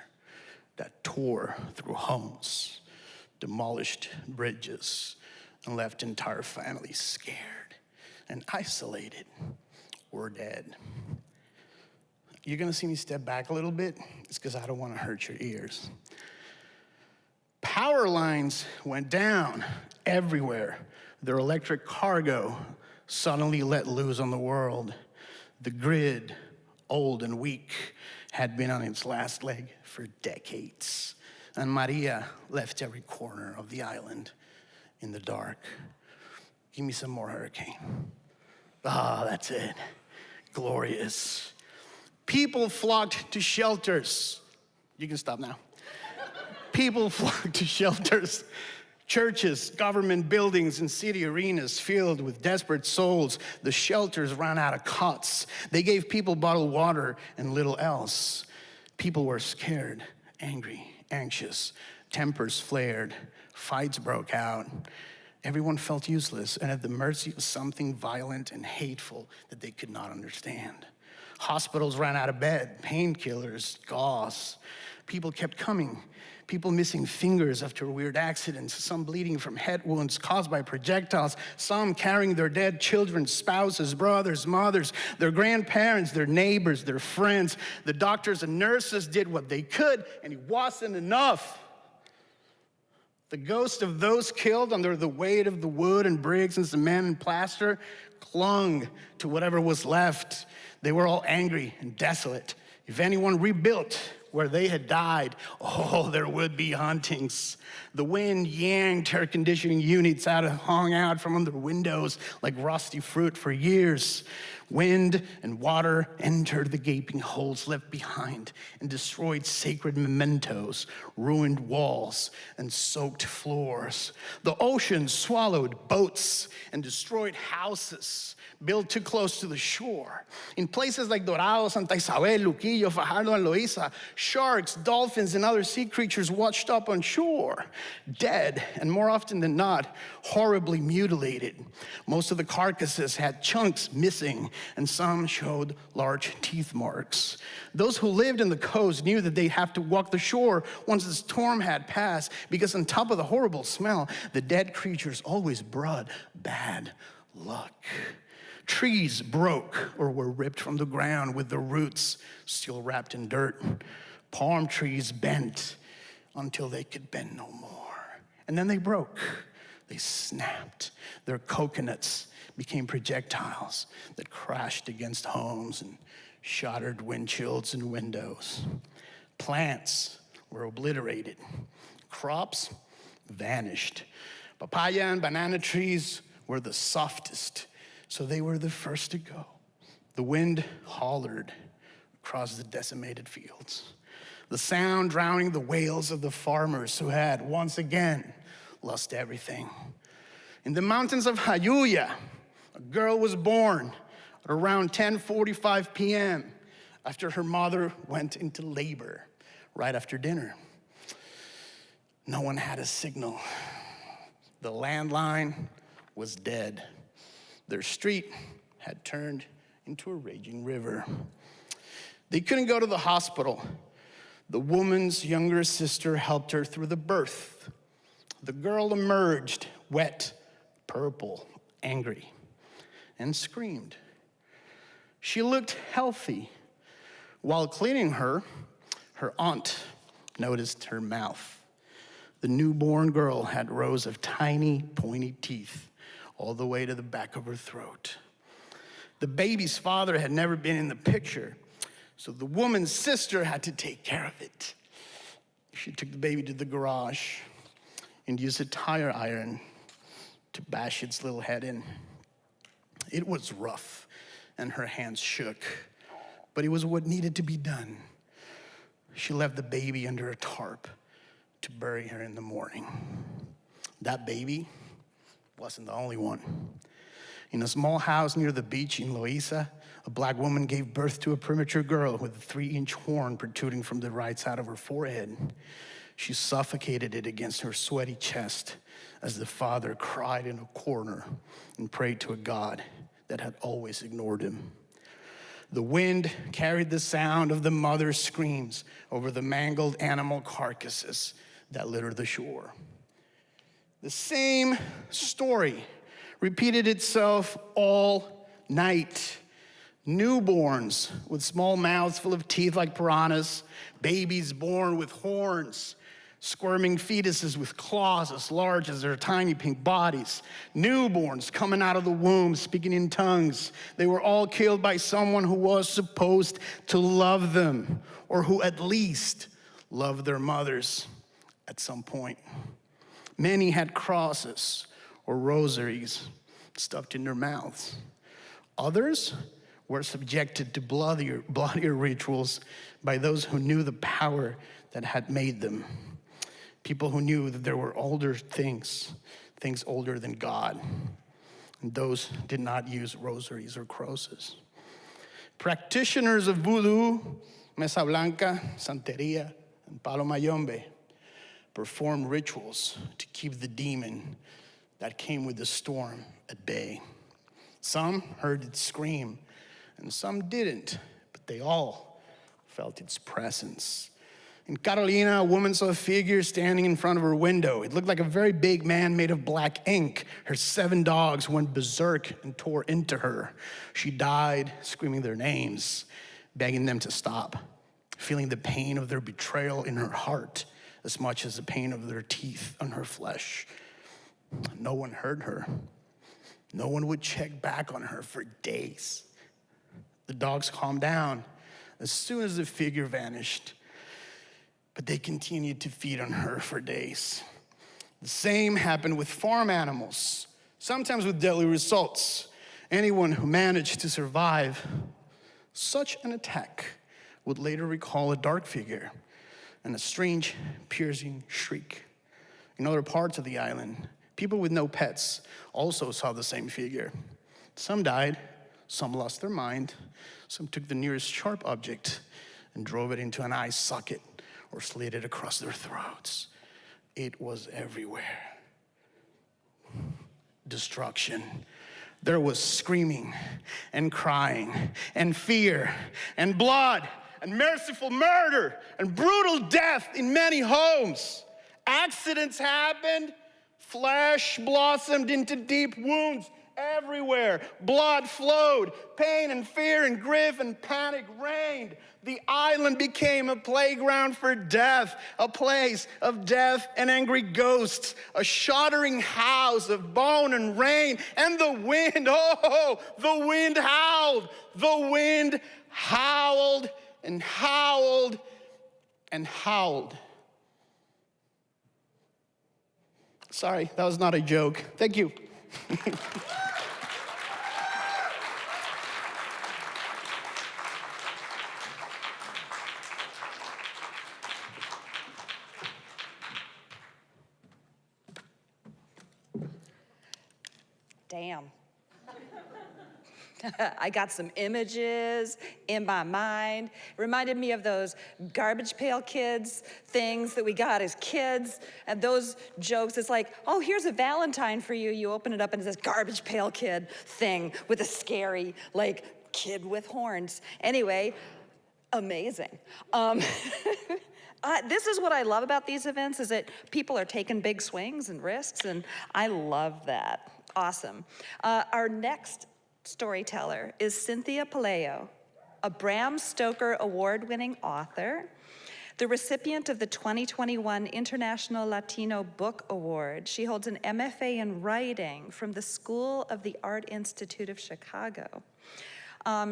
that tore through homes, demolished bridges, and left entire families scared and isolated or dead. You're gonna see me step back a little bit. It's because I don't wanna hurt your ears. Power lines went down everywhere. Their electric cargo suddenly let loose on the world. The grid, old and weak, had been on its last leg for decades. And Maria left every corner of the island in the dark. Give me some more hurricane. Ah, that's it. Glorious. People flocked to shelters. You can stop now. People flocked to shelters. Churches, government buildings, and city arenas filled with desperate souls. The shelters ran out of cots. They gave people bottled water and little else. People were scared, angry, anxious. Tempers flared. Fights broke out. Everyone felt useless and at the mercy of something violent and hateful that they could not understand. Hospitals ran out of bed, painkillers, gauze. People kept coming. People missing fingers after weird accidents, some bleeding from head wounds caused by projectiles, some carrying their dead children, spouses, brothers, mothers, their grandparents, their neighbors, their friends. The doctors and nurses did what they could, and it wasn't enough. The ghost of those killed under the weight of the wood and bricks and cement and plaster clung to whatever was left. They were all angry and desolate. If anyone rebuilt where they had died, oh, there would be hauntings. The wind yanked air conditioning units hung out from under windows like rusty fruit for years. Wind and water entered the gaping holes left behind and destroyed sacred mementos, ruined walls, and soaked floors. The ocean swallowed boats and destroyed houses built too close to the shore. In places like Dorado, Santa Isabel, Luquillo, Fajardo, and Loíza, sharks, dolphins, and other sea creatures washed up on shore, dead, and more often than not, horribly mutilated. Most of the carcasses had chunks missing, and some showed large teeth marks. Those who lived in the coast knew that they'd have to walk the shore once the storm had passed, because on top of the horrible smell, the dead creatures always brought bad luck. Trees broke or were ripped from the ground with their roots still wrapped in dirt. Palm trees bent until they could bend no more. And then they broke. They snapped. Their coconuts became projectiles that crashed against homes and shattered windshields and windows. Plants were obliterated. Crops vanished. Papaya and banana trees were the softest, so they were the first to go. The wind hollered across the decimated fields, the sound drowning the wails of the farmers who had once again lost everything. In the mountains of Jayuya, a girl was born at around 10:45 p.m. after her mother went into labor right after dinner. No one had a signal. The landline was dead. Their street had turned into a raging river. They couldn't go to the hospital. The woman's younger sister helped her through the birth. The girl emerged, wet, purple, angry, and screamed. She looked healthy. While cleaning her, her aunt noticed her mouth. The newborn girl had rows of tiny, pointy teeth all the way to the back of her throat. The baby's father had never been in the picture, so the woman's sister had to take care of it. She took the baby to the garage and used a tire iron to bash its little head in. It was rough, and her hands shook, but it was what needed to be done. She left the baby under a tarp to bury her in the morning. That baby wasn't the only one. In a small house near the beach in Loíza, a black woman gave birth to a premature girl with a 3-inch horn protruding from the right side of her forehead. She suffocated it against her sweaty chest as the father cried in a corner and prayed to a God that had always ignored him. The wind carried the sound of the mother's screams over the mangled animal carcasses that littered the shore. The same story repeated itself all night. Newborns with small mouths full of teeth like piranhas, babies born with horns, squirming fetuses with claws as large as their tiny pink bodies, newborns coming out of the womb speaking in tongues. They were all killed by someone who was supposed to love them, or who at least loved their mothers at some point. Many had crosses or rosaries stuffed in their mouths. Others were subjected to bloodier rituals by those who knew the power that had made them. People who knew that there were older things older than God. And those did not use rosaries or crosses. Practitioners of voodoo, Mesa Blanca, Santeria, and Palo Mayombe performed rituals to keep the demon that came with the storm at bay. Some heard it scream, and some didn't, but they all felt its presence. In Carolina, a woman saw a figure standing in front of her window. It looked like a very big man made of black ink. Her 7 dogs went berserk and tore into her. She died screaming their names, begging them to stop, feeling the pain of their betrayal in her heart as much as the pain of their teeth on her flesh. No one heard her. No one would check back on her for days. The dogs calmed down as soon as the figure vanished, but they continued to feed on her for days. The same happened with farm animals, sometimes with deadly results. Anyone who managed to survive such an attack would later recall a dark figure and a strange, piercing shriek. In other parts of the island, people with no pets also saw the same figure. Some died, some lost their mind, some took the nearest sharp object and drove it into an eye socket or slid it across their throats. It was everywhere. Destruction. There was screaming and crying and fear and blood and merciful murder and brutal death in many homes. Accidents happened. Flesh blossomed into deep wounds everywhere. Blood flowed. Pain and fear and grief and panic reigned. The island became a playground for death, a place of death and angry ghosts, a shuddering house of bone and rain. And the wind, oh, the wind howled. The wind howled and howled and howled. Sorry, that was not a joke. Thank you. Damn. I got some images in my mind. It reminded me of those garbage pail kids things that we got as kids. And those jokes, it's like, oh, here's a Valentine for you. You open it up and it's this garbage pail kid thing with a scary, like, kid with horns. Anyway, amazing. This is what I love about these events, is that people are taking big swings and risks, and I love that. Awesome. Our next storyteller is Cynthia Pelayo, a Bram Stoker award-winning author, the recipient of the 2021 International Latino Book Award. She holds an MFA in writing from the School of the Art Institute of Chicago.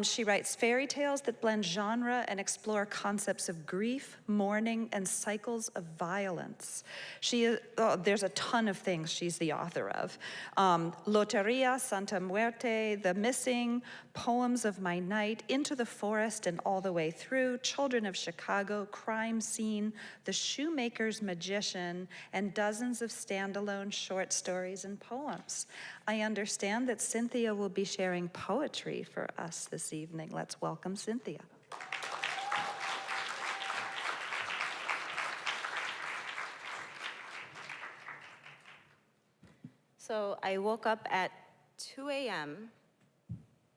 She writes fairy tales that blend genre and explore concepts of grief, mourning, and cycles of violence. There's a ton of things she's the author of. Loteria, Santa Muerte, The Missing, Poems of My Night, Into the Forest and All the Way Through, Children of Chicago, Crime Scene, The Shoemaker's Magician, and dozens of standalone short stories and poems. I understand that Cynthia will be sharing poetry for us this evening. Let's welcome Cynthia. So I woke up at 2 a.m.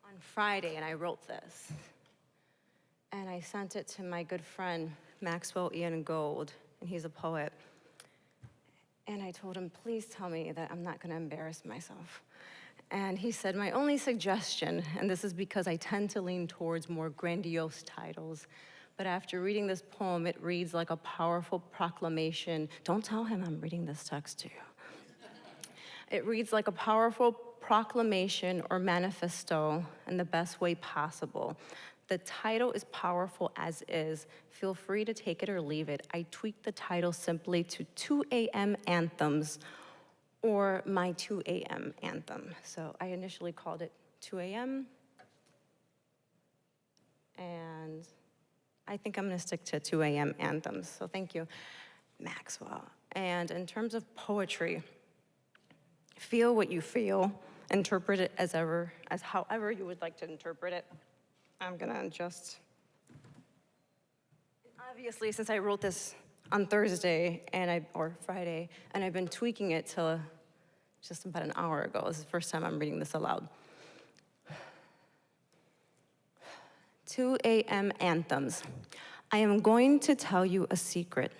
on Friday and I wrote this. And I sent it to my good friend, Maxwell Ian Gold, and he's a poet. And I told him, please tell me that I'm not gonna embarrass myself. And he said, my only suggestion, and this is because I tend to lean towards more grandiose titles, but after reading this poem, it reads like a powerful proclamation. Don't tell him I'm reading this text to you. It reads like a powerful proclamation or manifesto in the best way possible. The title is powerful as is. Feel free to take it or leave it. I tweaked the title simply to 2 a.m. Anthems, or my 2 a.m. anthem. So I initially called it 2 a.m. And I think I'm gonna stick to 2 a.m. anthems. So thank you, Maxwell. And in terms of poetry, feel what you feel, interpret it as however you would like to interpret it. I'm gonna just, obviously since I wrote this on Thursday or Friday, and I've been tweaking it till just about an hour ago. This is the first time I'm reading this aloud. 2 a.m. anthems. I am going to tell you a secret,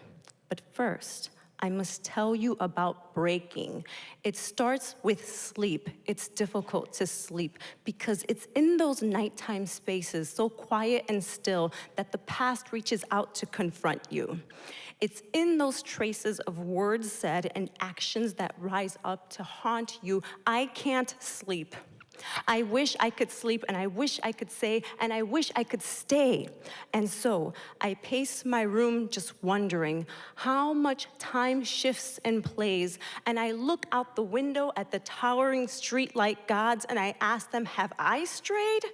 but first, I must tell you about breaking. It starts with sleep. It's difficult to sleep because it's in those nighttime spaces, so quiet and still, that the past reaches out to confront you. It's in those traces of words said and actions that rise up to haunt you. I can't sleep. I wish I could sleep, and I wish I could say, and I wish I could stay. And so I pace my room just wondering how much time shifts and plays, and I look out the window at the towering streetlight gods, and I ask them, have I strayed?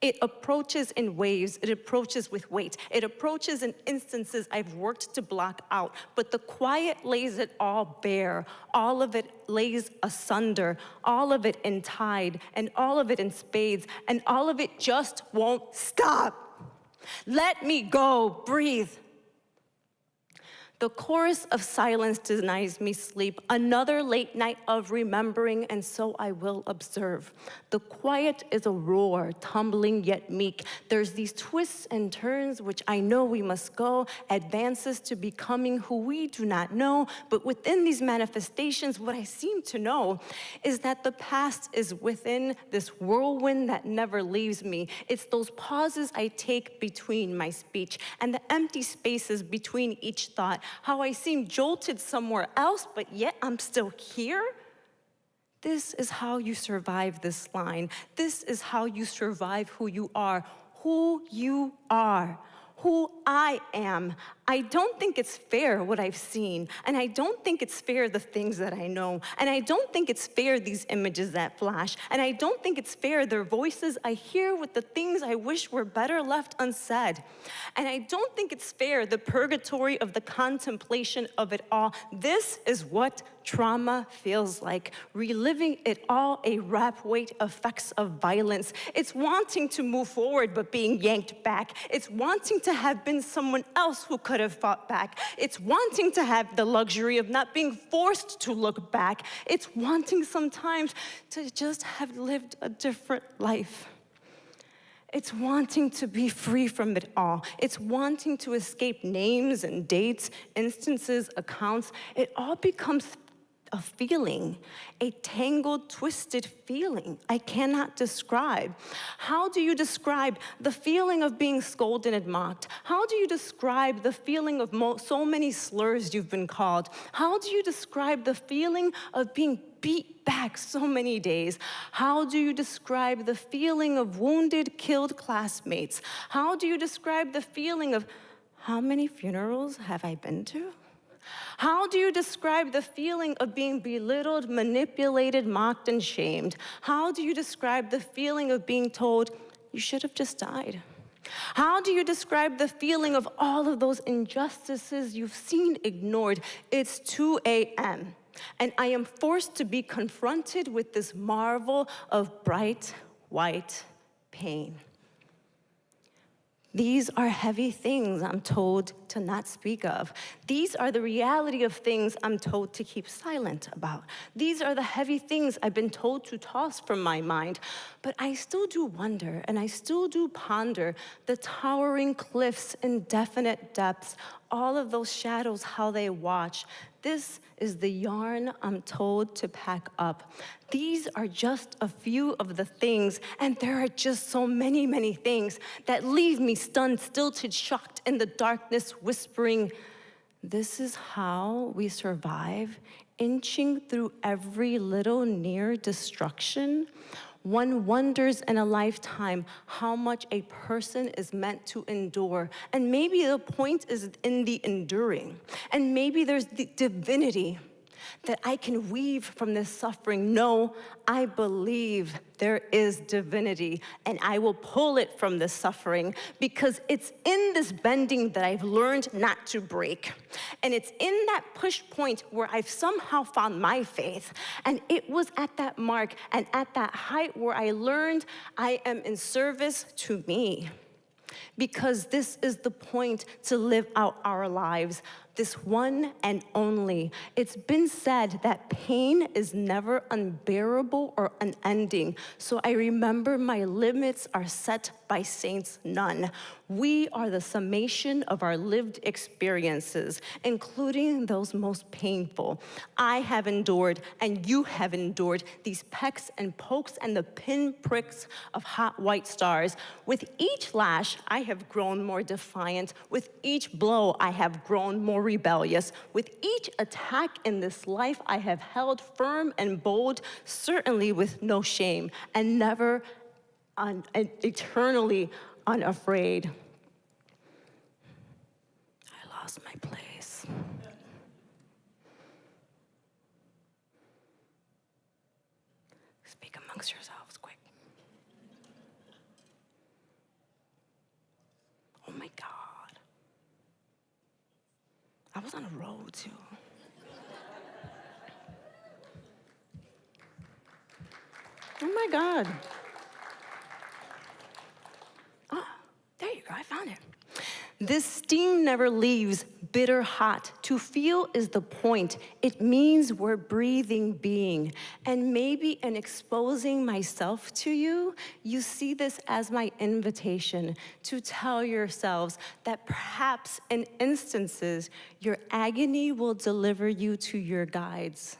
It approaches in waves, it approaches with weight, it approaches in instances I've worked to block out, but the quiet lays it all bare, all of it lays asunder, all of it in tide, and all of it in spades, and all of it just won't stop. Let me go, breathe. The chorus of silence denies me sleep, another late night of remembering, and so I will observe. The quiet is a roar, tumbling yet meek. There's these twists and turns which I know we must go, advances to becoming who we do not know, but within these manifestations, what I seem to know is that the past is within this whirlwind that never leaves me. It's those pauses I take between my speech and the empty spaces between each thought. How I seem jolted somewhere else, but yet I'm still here. This is how you survive this line. This is how you survive who you are, who I am. I don't think it's fair what I've seen, and I don't think it's fair the things that I know, and I don't think it's fair these images that flash, and I don't think it's fair their voices I hear with the things I wish were better left unsaid. And I don't think it's fair the purgatory of the contemplation of it all. This is what trauma feels like, reliving it all, a rap weight effects of violence. It's wanting to move forward but being yanked back. It's wanting to have been someone else who could have fought back. It's wanting to have the luxury of not being forced to look back. It's wanting sometimes to just have lived a different life. It's wanting to be free from it all. It's wanting to escape names and dates, instances, accounts. It all becomes a feeling, a tangled, twisted feeling I cannot describe. How do you describe the feeling of being scolded and mocked? How do you describe the feeling of so many slurs you've been called? How do you describe the feeling of being beat back so many days? How do you describe the feeling of wounded, killed classmates? How do you describe the feeling of how many funerals have I been to? How do you describe the feeling of being belittled, manipulated, mocked, and shamed? How do you describe the feeling of being told, you should have just died? How do you describe the feeling of all of those injustices you've seen ignored? It's 2 a.m. and I am forced to be confronted with this marvel of bright white pain. These are heavy things I'm told to not speak of. These are the reality of things I'm told to keep silent about. These are the heavy things I've been told to toss from my mind. But I still do wonder, and I still do ponder the towering cliffs, indefinite depths, all of those shadows, how they watch. This is the yarn I'm told to pack up. These are just a few of the things, and there are just so many, many things that leave me stunned, stilted, shocked in the darkness, whispering, this is how we survive, inching through every little near destruction. One wonders in a lifetime how much a person is meant to endure. And maybe the point is in the enduring. And maybe there's the divinity that I can weave from this suffering. No, I believe there is divinity, and I will pull it from this suffering, because it's in this bending that I've learned not to break. And it's in that push point where I've somehow found my faith. And it was at that mark and at that height where I learned I am in service to me. Because this is the point to live out our lives, this one and only. It's been said that pain is never unbearable or unending. So I remember my limits are set by saints none. We are the summation of our lived experiences, including those most painful. I have endured, and you have endured, these pecks and pokes and the pinpricks of hot white stars. With each lash, I have grown more defiant. With each blow, I have grown more rebellious. With each attack in this life, I have held firm and bold, certainly with no shame, and never eternally unafraid. I lost my place. Speak amongst yourselves, quick. Oh my God. I was on a roll too. Oh my God. There you go, I found it. This steam never leaves, bitter hot. To feel is the point. It means we're breathing being. And maybe in exposing myself to you, you see this as my invitation to tell yourselves that perhaps in instances, your agony will deliver you to your guides.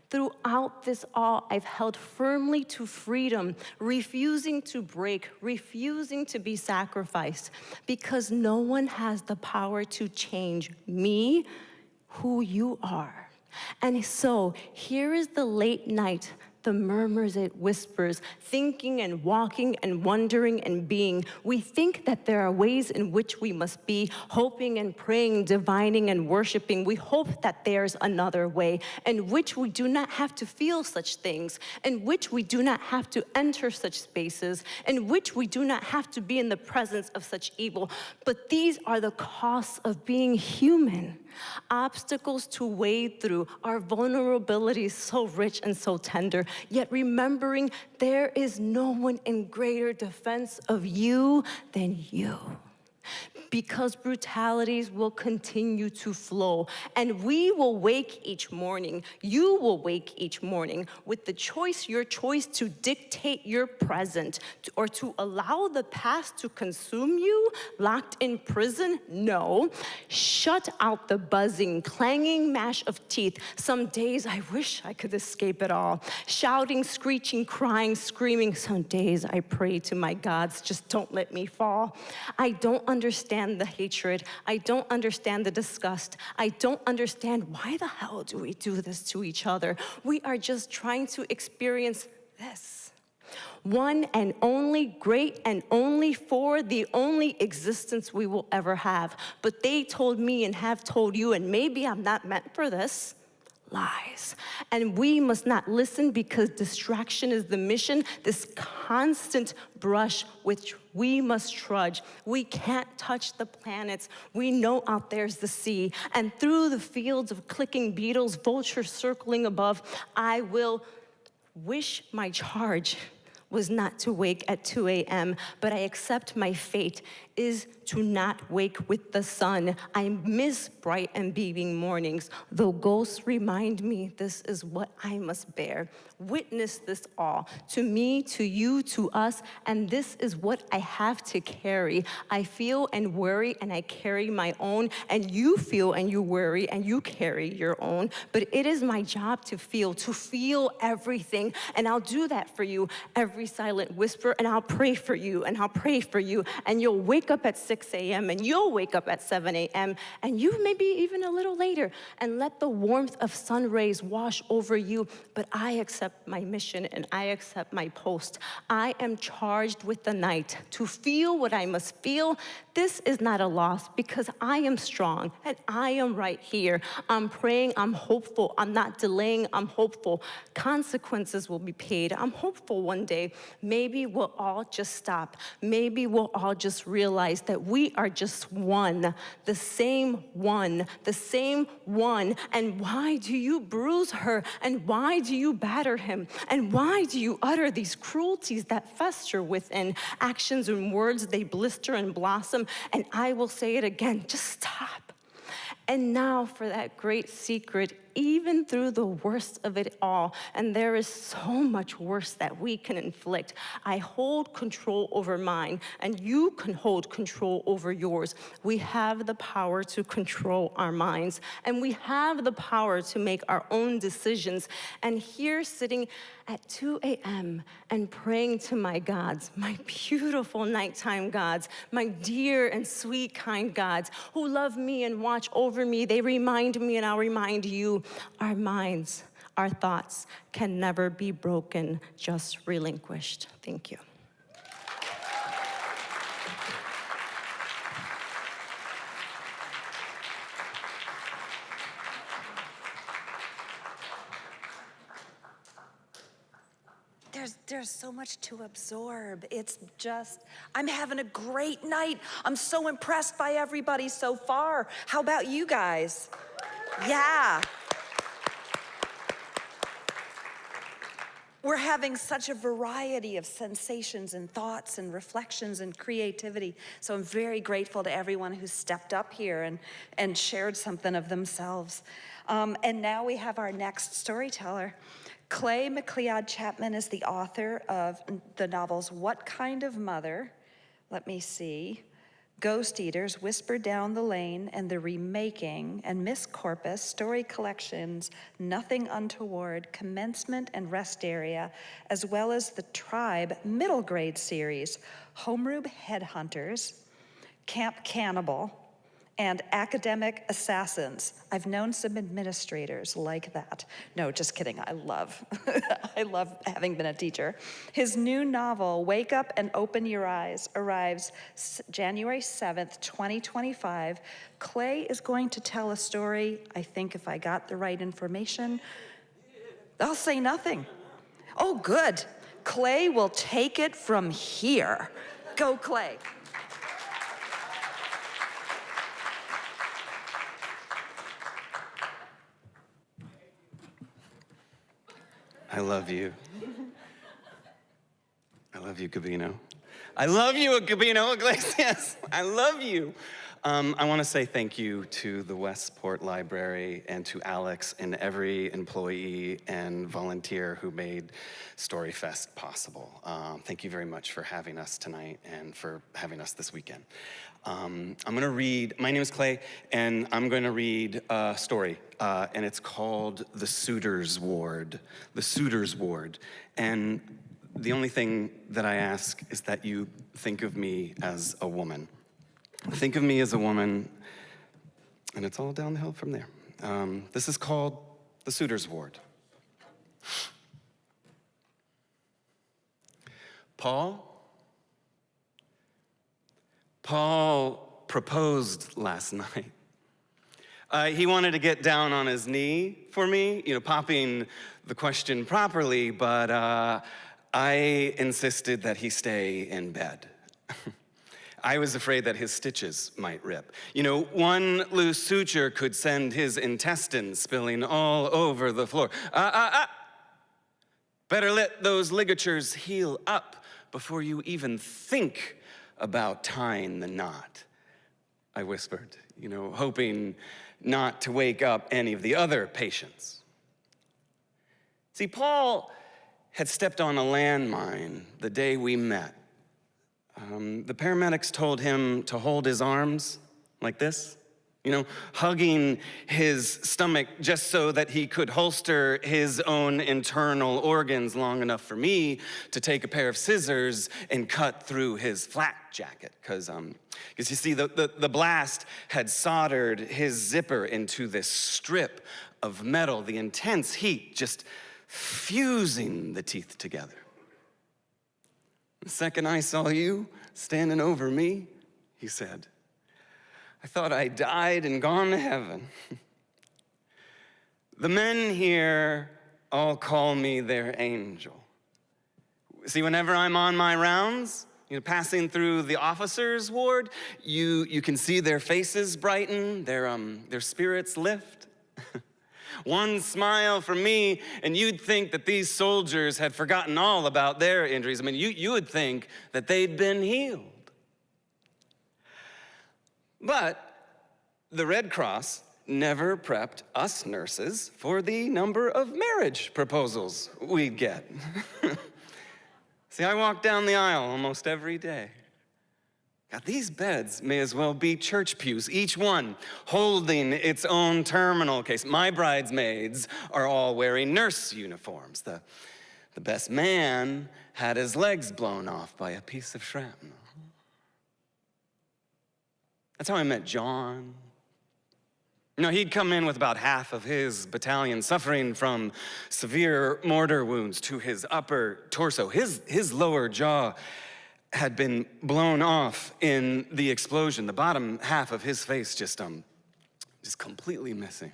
Throughout this all, I've held firmly to freedom, refusing to break, refusing to be sacrificed, because no one has the power to change me, who you are. And so here is the late night, the murmurs it whispers, thinking and walking and wondering and being. We think that there are ways in which we must be, hoping and praying, divining and worshiping. We hope that there's another way in which we do not have to feel such things, in which we do not have to enter such spaces, in which we do not have to be in the presence of such evil. But these are the costs of being human. Obstacles to wade through, our vulnerabilities so rich and so tender, yet remembering there is no one in greater defense of you than you. Because brutalities will continue to flow, and we will wake each morning, you will wake each morning with the choice, your choice to dictate your present, or to allow the past to consume you, locked in prison. No, shut out the buzzing, clanging mash of teeth. Some days I wish I could escape it all. Shouting, screeching, crying, screaming. Some days I pray to my gods, just don't let me fall. I don't understand the hatred. I don't understand the disgust. I don't understand why the hell do we do this to each other? We are just trying to experience this. One and only, great and only for the only existence we will ever have. But they told me and have told you, and maybe I'm not meant for this. lies. And we must not listen because distraction is the mission, this constant brush which we must trudge. We can't touch the planets. We know out there's the sea. And through the fields of clicking beetles, vultures circling above, I will wish my charge was not to wake at 2 a.m., but I accept my fate is to not wake with the sun. I miss bright and beaming mornings, though ghosts remind me this is what I must bear. Witness this all, to me, to you, to us, and this is what I have to carry. I feel and worry, and I carry my own, and you feel and you worry, and you carry your own, but it is my job to feel everything, and I'll do that for you, every silent whisper, and I'll pray for you, and I'll pray for you, and you'll wake up at 6 a.m., and you'll wake up at 7 a.m., and you maybe even a little later, and let the warmth of sun rays wash over you, but I accept my mission, and I accept my post. I am charged with the night to feel what I must feel. This is not a loss because I am strong, and I am right here. I'm praying, I'm hopeful, I'm not delaying, I'm hopeful. Consequences will be paid. I'm hopeful one day. Maybe we'll all just stop. Maybe we'll all just realize that we are just one, the same one, the same one. And why do you bruise her? And why do you batter him? And why do you utter these cruelties that fester within? Actions and words, they blister and blossom. And I will say it again, just stop. And now for that great secret, even through the worst of it all, and there is so much worse that we can inflict, I hold control over mine, and you can hold control over yours. We have the power to control our minds, and we have the power to make our own decisions. And here sitting at 2 a.m. and praying to my gods, my beautiful nighttime gods, my dear and sweet, kind gods who love me and watch over me, they remind me and I'll remind you, our minds, our thoughts can never be broken, just relinquished. Thank you. There's so much to absorb. It's just, I'm having a great night. I'm so impressed by everybody so far. How about you guys? Yeah. We're having such a variety of sensations and thoughts and reflections and creativity. So I'm very grateful to everyone who stepped up here and shared something of themselves. And now we have our next storyteller. Clay McLeod Chapman is the author of the novels What Kind of Mother, let me see, Ghost Eaters, Whisper Down the Lane, and The Remaking, and Miss Corpus, story collections, Nothing Untoward, Commencement and Rest Area, as well as the Tribe middle grade series, Homeroom Headhunters, Camp Cannibal, and Academic Assassins. I've known some administrators like that. No, just kidding, I love having been a teacher. His new novel, Wake Up and Open Your Eyes, arrives January 7th, 2025. Clay is going to tell a story, I think if I got the right information, I'll say nothing. Oh, good. Clay will take it from here. Go, Clay. I love you. I love you, Gabino. I love you, Gabino Iglesias. I love you. I want to say thank you to the Westport Library and to Alex and every employee and volunteer who made StoryFest possible. Thank you very much for having us tonight and for having us this weekend. I'm going to read, my name is Clay, and I'm going to read a story, and it's called The Suitor's Ward. The Suitor's Ward. And the only thing that I ask is that you think of me as a woman. Think of me as a woman, and it's all downhill from there. This is called The Suitor's Ward. Paul proposed last night. He wanted to get down on his knee for me, popping the question properly, but I insisted that he stay in bed. I was afraid that his stitches might rip. One loose suture could send his intestines spilling all over the floor. Better let those ligatures heal up before you even think about tying the knot, I whispered, hoping not to wake up any of the other patients. See, Paul had stepped on a landmine the day we met. The paramedics told him to hold his arms like this, hugging his stomach just so that he could holster his own internal organs long enough for me to take a pair of scissors and cut through his flak jacket. Because you see, the blast had soldered his zipper into this strip of metal, the intense heat just fusing the teeth together. The second I saw you standing over me, he said, I thought I died and gone to heaven. The men here all call me their angel. See, whenever I'm on my rounds, passing through the officers' ward, you can see their faces brighten, their spirits lift. One smile from me, and you'd think that these soldiers had forgotten all about their injuries. You would think that they'd been healed. But the Red Cross never prepped us nurses for the number of marriage proposals we'd get. See, I walk down the aisle almost every day. God, these beds may as well be church pews, each one holding its own terminal case. My bridesmaids are all wearing nurse uniforms. The best man had his legs blown off by a piece of shrapnel. That's how I met John. He'd come in with about half of his battalion suffering from severe mortar wounds to his upper torso. His lower jaw had been blown off in the explosion. The bottom half of his face just completely missing.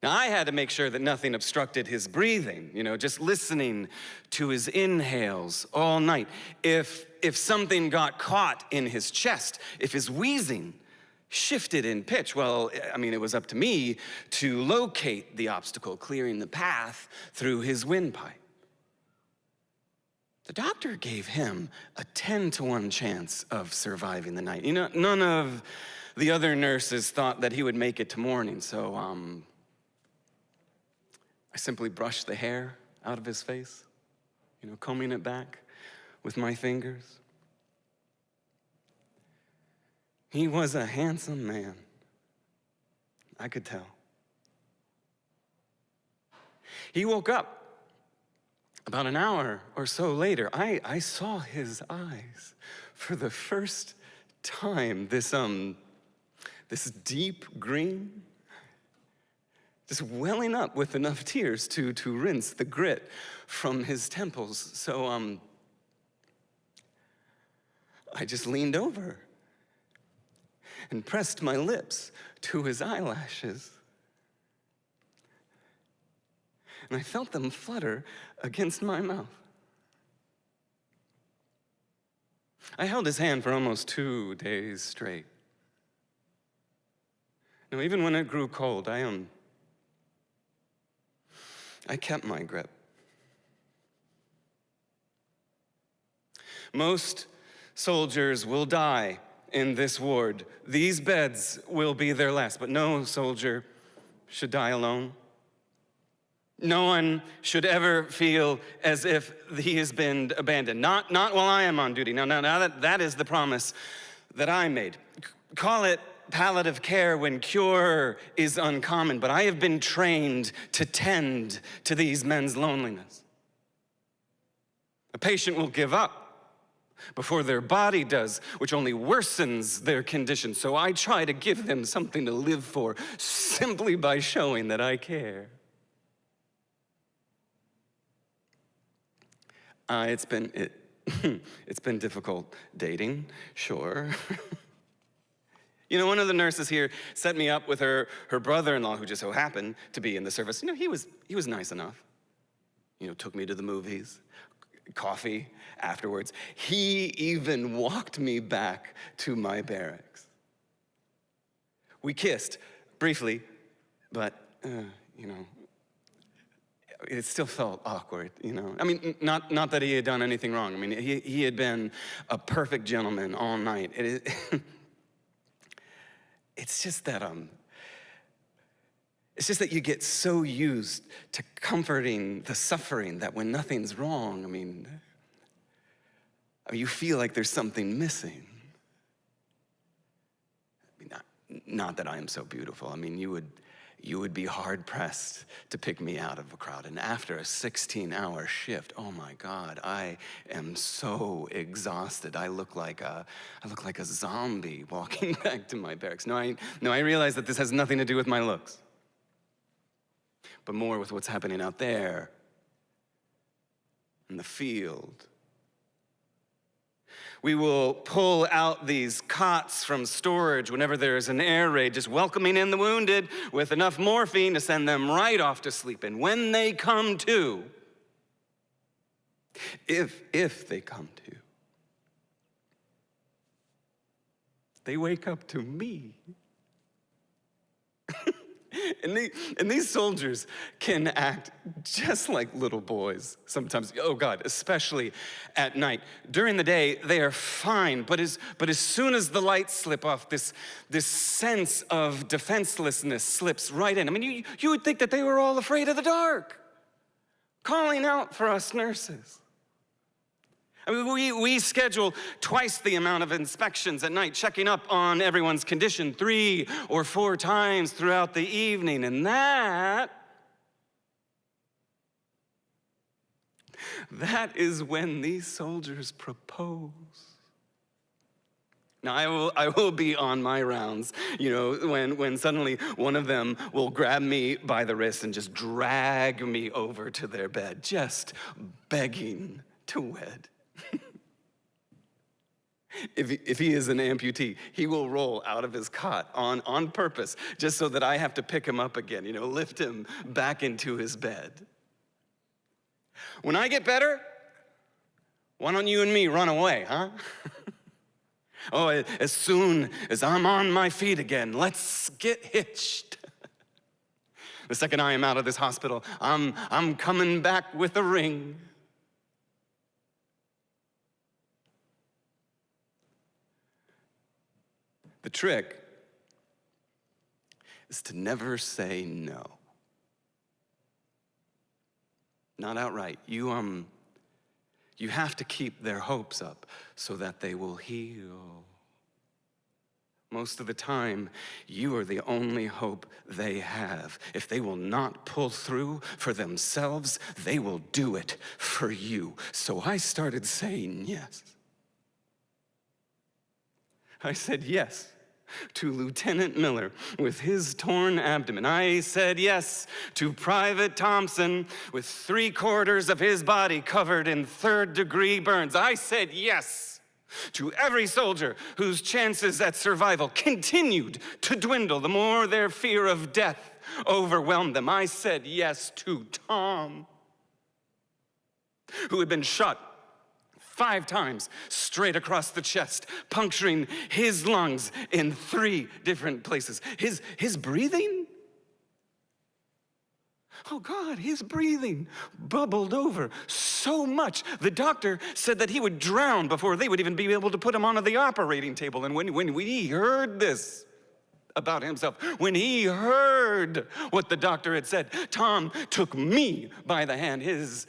Now, I had to make sure that nothing obstructed his breathing, just listening to his inhales all night. If something got caught in his chest, if his wheezing shifted in pitch, well, it was up to me to locate the obstacle, clearing the path through his windpipe. The doctor gave him a 10-to-1 chance of surviving the night. None of the other nurses thought that he would make it to morning, so I simply brushed the hair out of his face, combing it back with my fingers. He was a handsome man, I could tell. He woke up about an hour or so later. I saw his eyes for the first time, this deep green, just welling up with enough tears to rinse the grit from his temples. So I just leaned over and pressed my lips to his eyelashes. And I felt them flutter against my mouth. I held his hand for almost 2 days straight. Even when it grew cold, I kept my grip. Most soldiers will die in this ward. These beds will be their last, but no soldier should die alone. No one should ever feel as if he has been abandoned. Not while I am on duty. Now that is the promise that I made. Call it palliative care when cure is uncommon, but I have been trained to tend to these men's loneliness. A patient will give up before their body does, which only worsens their condition. So I try to give them something to live for simply by showing that I care. It's been difficult dating, sure. You know, one of the nurses here set me up with her brother-in-law, who just so happened to be in the service. You know, he was nice enough. You know, took me to the movies, coffee afterwards. He even walked me back to my barracks. We kissed briefly, but, you know, it still felt awkward, you know. I mean, not that he had done anything wrong. I mean, he had been a perfect gentleman all night. It's just that you get so used to comforting the suffering that when nothing's wrong, I mean, you feel like there's something missing. I mean, not that I am so beautiful. I mean, you would be hard-pressed to pick me out of a crowd. And after a 16-hour shift, oh my God, I am so exhausted. I look like a zombie walking back to my barracks. No, I realize that this has nothing to do with my looks, but more with what's happening out there in the field. We will pull out these cots from storage whenever there's an air raid, just welcoming in the wounded with enough morphine to send them right off to sleep. And when they come to, if they come to, they wake up to me. And these soldiers can act just like little boys sometimes. Oh God, especially at night. During the day, they are fine, but as soon as the lights slip off, this sense of defenselessness slips right in. I mean, you would think that they were all afraid of the dark, calling out for us nurses. I mean, we schedule twice the amount of inspections at night, checking up on everyone's condition 3 or 4 times throughout the evening, and that is when these soldiers propose. Now, I will be on my rounds, you know, when suddenly one of them will grab me by the wrist and just drag me over to their bed, just begging to wed. If he is an amputee, he will roll out of his cot on purpose, just so that I have to pick him up again, you know, lift him back into his bed. When I get better, why don't you and me run away, huh? Oh, as soon as I'm on my feet again, let's get hitched. The second I am out of this hospital, I'm coming back with a ring. The trick is to never say no. Not outright. You have to keep their hopes up so that they will heal. Most of the time, you are the only hope they have. If they will not pull through for themselves, they will do it for you. So I started saying yes. I said yes to Lieutenant Miller with his torn abdomen. I said yes to Private Thompson with 3/4 of his body covered in 3rd-degree burns. I said yes to every soldier whose chances at survival continued to dwindle the more their fear of death overwhelmed them. I said yes to Tom, who had been shot 5 times straight across the chest, puncturing his lungs in 3 different places. His breathing? Oh God, his breathing bubbled over so much. The doctor said that he would drown before they would even be able to put him onto the operating table. And when we heard this about himself, when he heard what the doctor had said, Tom took me by the hand, his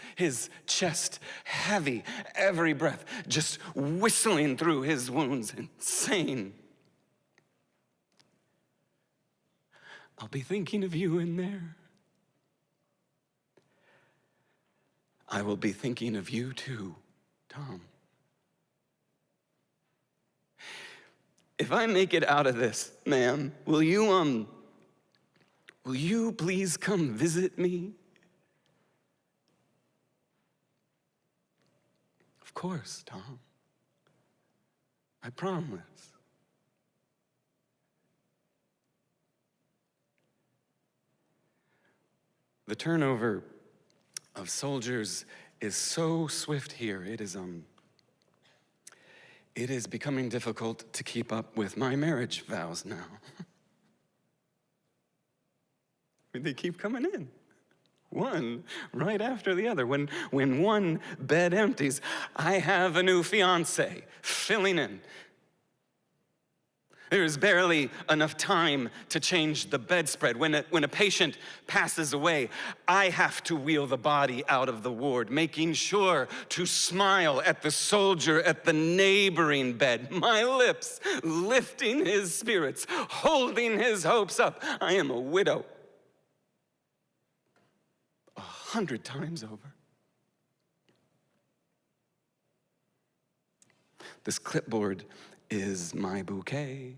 chest heavy, every breath just whistling through his wounds and saying, I'll be thinking of you in there. I will be thinking of you too, Tom. If I make it out of this, ma'am, will you please come visit me? Of course, Tom. I promise. The turnover of soldiers is so swift here. It is becoming difficult to keep up with my marriage vows now. They keep coming in, one right after the other. When one bed empties, I have a new fiance filling in. There is barely enough time to change the bedspread. When a patient passes away, I have to wheel the body out of the ward, making sure to smile at the soldier at the neighboring bed, my lips lifting his spirits, holding his hopes up. I am a widow 100 times over. This clipboard is my bouquet.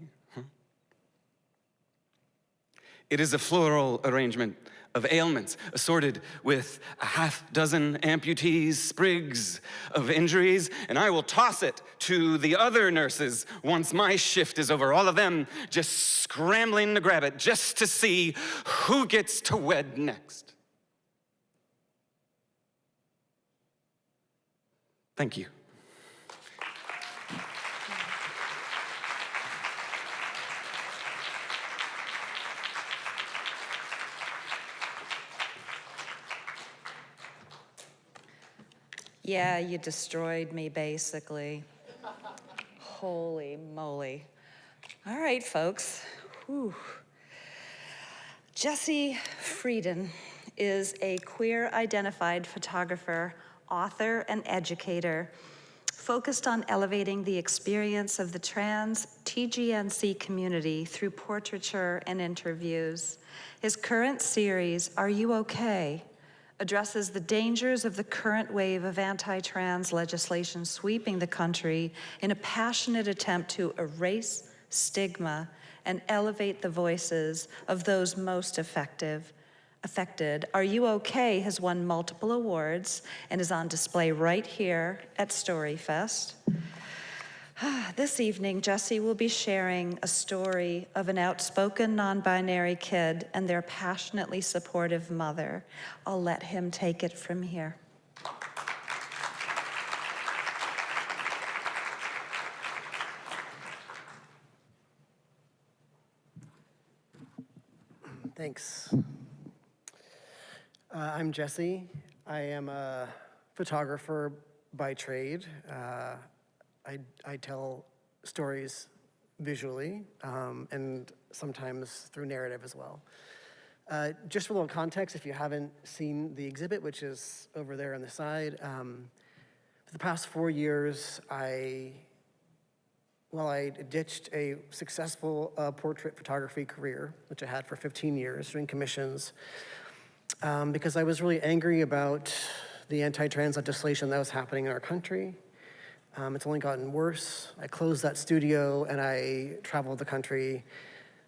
It is a floral arrangement of ailments assorted with a half dozen amputees, sprigs of injuries, and I will toss it to the other nurses once my shift is over. All of them just scrambling to grab it just to see who gets to wed next. Thank you. Yeah, you destroyed me, basically. Holy moly. All right, folks. Whew. Jesse Freidin is a queer-identified photographer, author, and educator focused on elevating the experience of the trans TGNC community through portraiture and interviews. His current series, Are You Okay?, addresses the dangers of the current wave of anti-trans legislation sweeping the country in a passionate attempt to erase stigma and elevate the voices of those most affected. Are You Okay? Has won multiple awards and is on display right here at StoryFest. This evening, Jesse will be sharing a story of an outspoken non-binary kid and their passionately supportive mother. I'll let him take it from here. Thanks. I'm Jesse. I am a photographer by trade. I tell stories visually and sometimes through narrative as well. Just for a little context, if you haven't seen the exhibit, which is over there on the side, for the past 4 years, I ditched a successful portrait photography career, which I had for 15 years, doing commissions, because I was really angry about the anti-trans legislation that was happening in our country. It's only gotten worse. I closed that studio and I traveled the country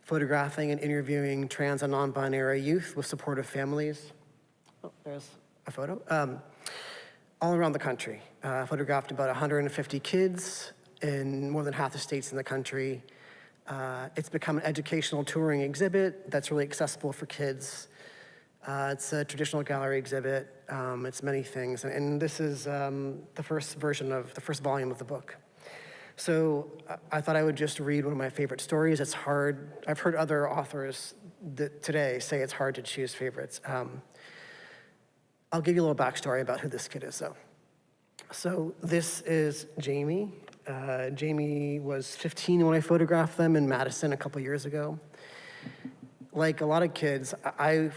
photographing and interviewing trans and non-binary youth with supportive families. Oh, there's a photo. All around the country. Photographed about 150 kids in more than half the states in the country. It's become an educational touring exhibit that's really accessible for kids. It's a traditional gallery exhibit. It's many things. And this is the first volume of the book. So I thought I would just read one of my favorite stories. It's hard. I've heard other authors today say it's hard to choose favorites. I'll give you a little backstory about who this kid is, though. So this is Jamie. Jamie was 15 when I photographed them in Madison a couple years ago. Like a lot of kids, I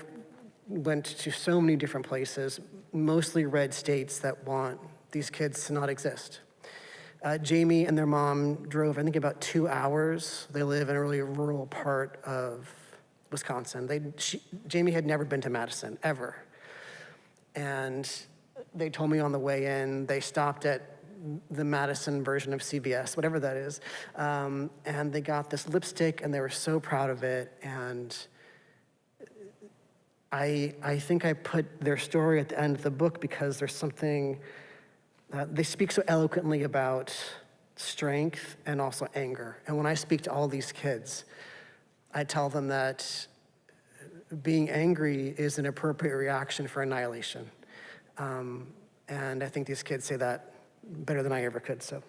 went to so many different places, mostly red states that want these kids to not exist. Jamie and their mom drove, I think, about 2 hours. They live in a really rural part of Wisconsin. Jamie had never been to Madison, ever. And they told me on the way in, they stopped at the Madison version of CVS, whatever that is, and they got this lipstick and they were so proud of it. And I think I put their story at the end of the book because there's something, they speak so eloquently about strength and also anger. And when I speak to all these kids, I tell them that being angry is an appropriate reaction for annihilation. And I think these kids say that better than I ever could, so.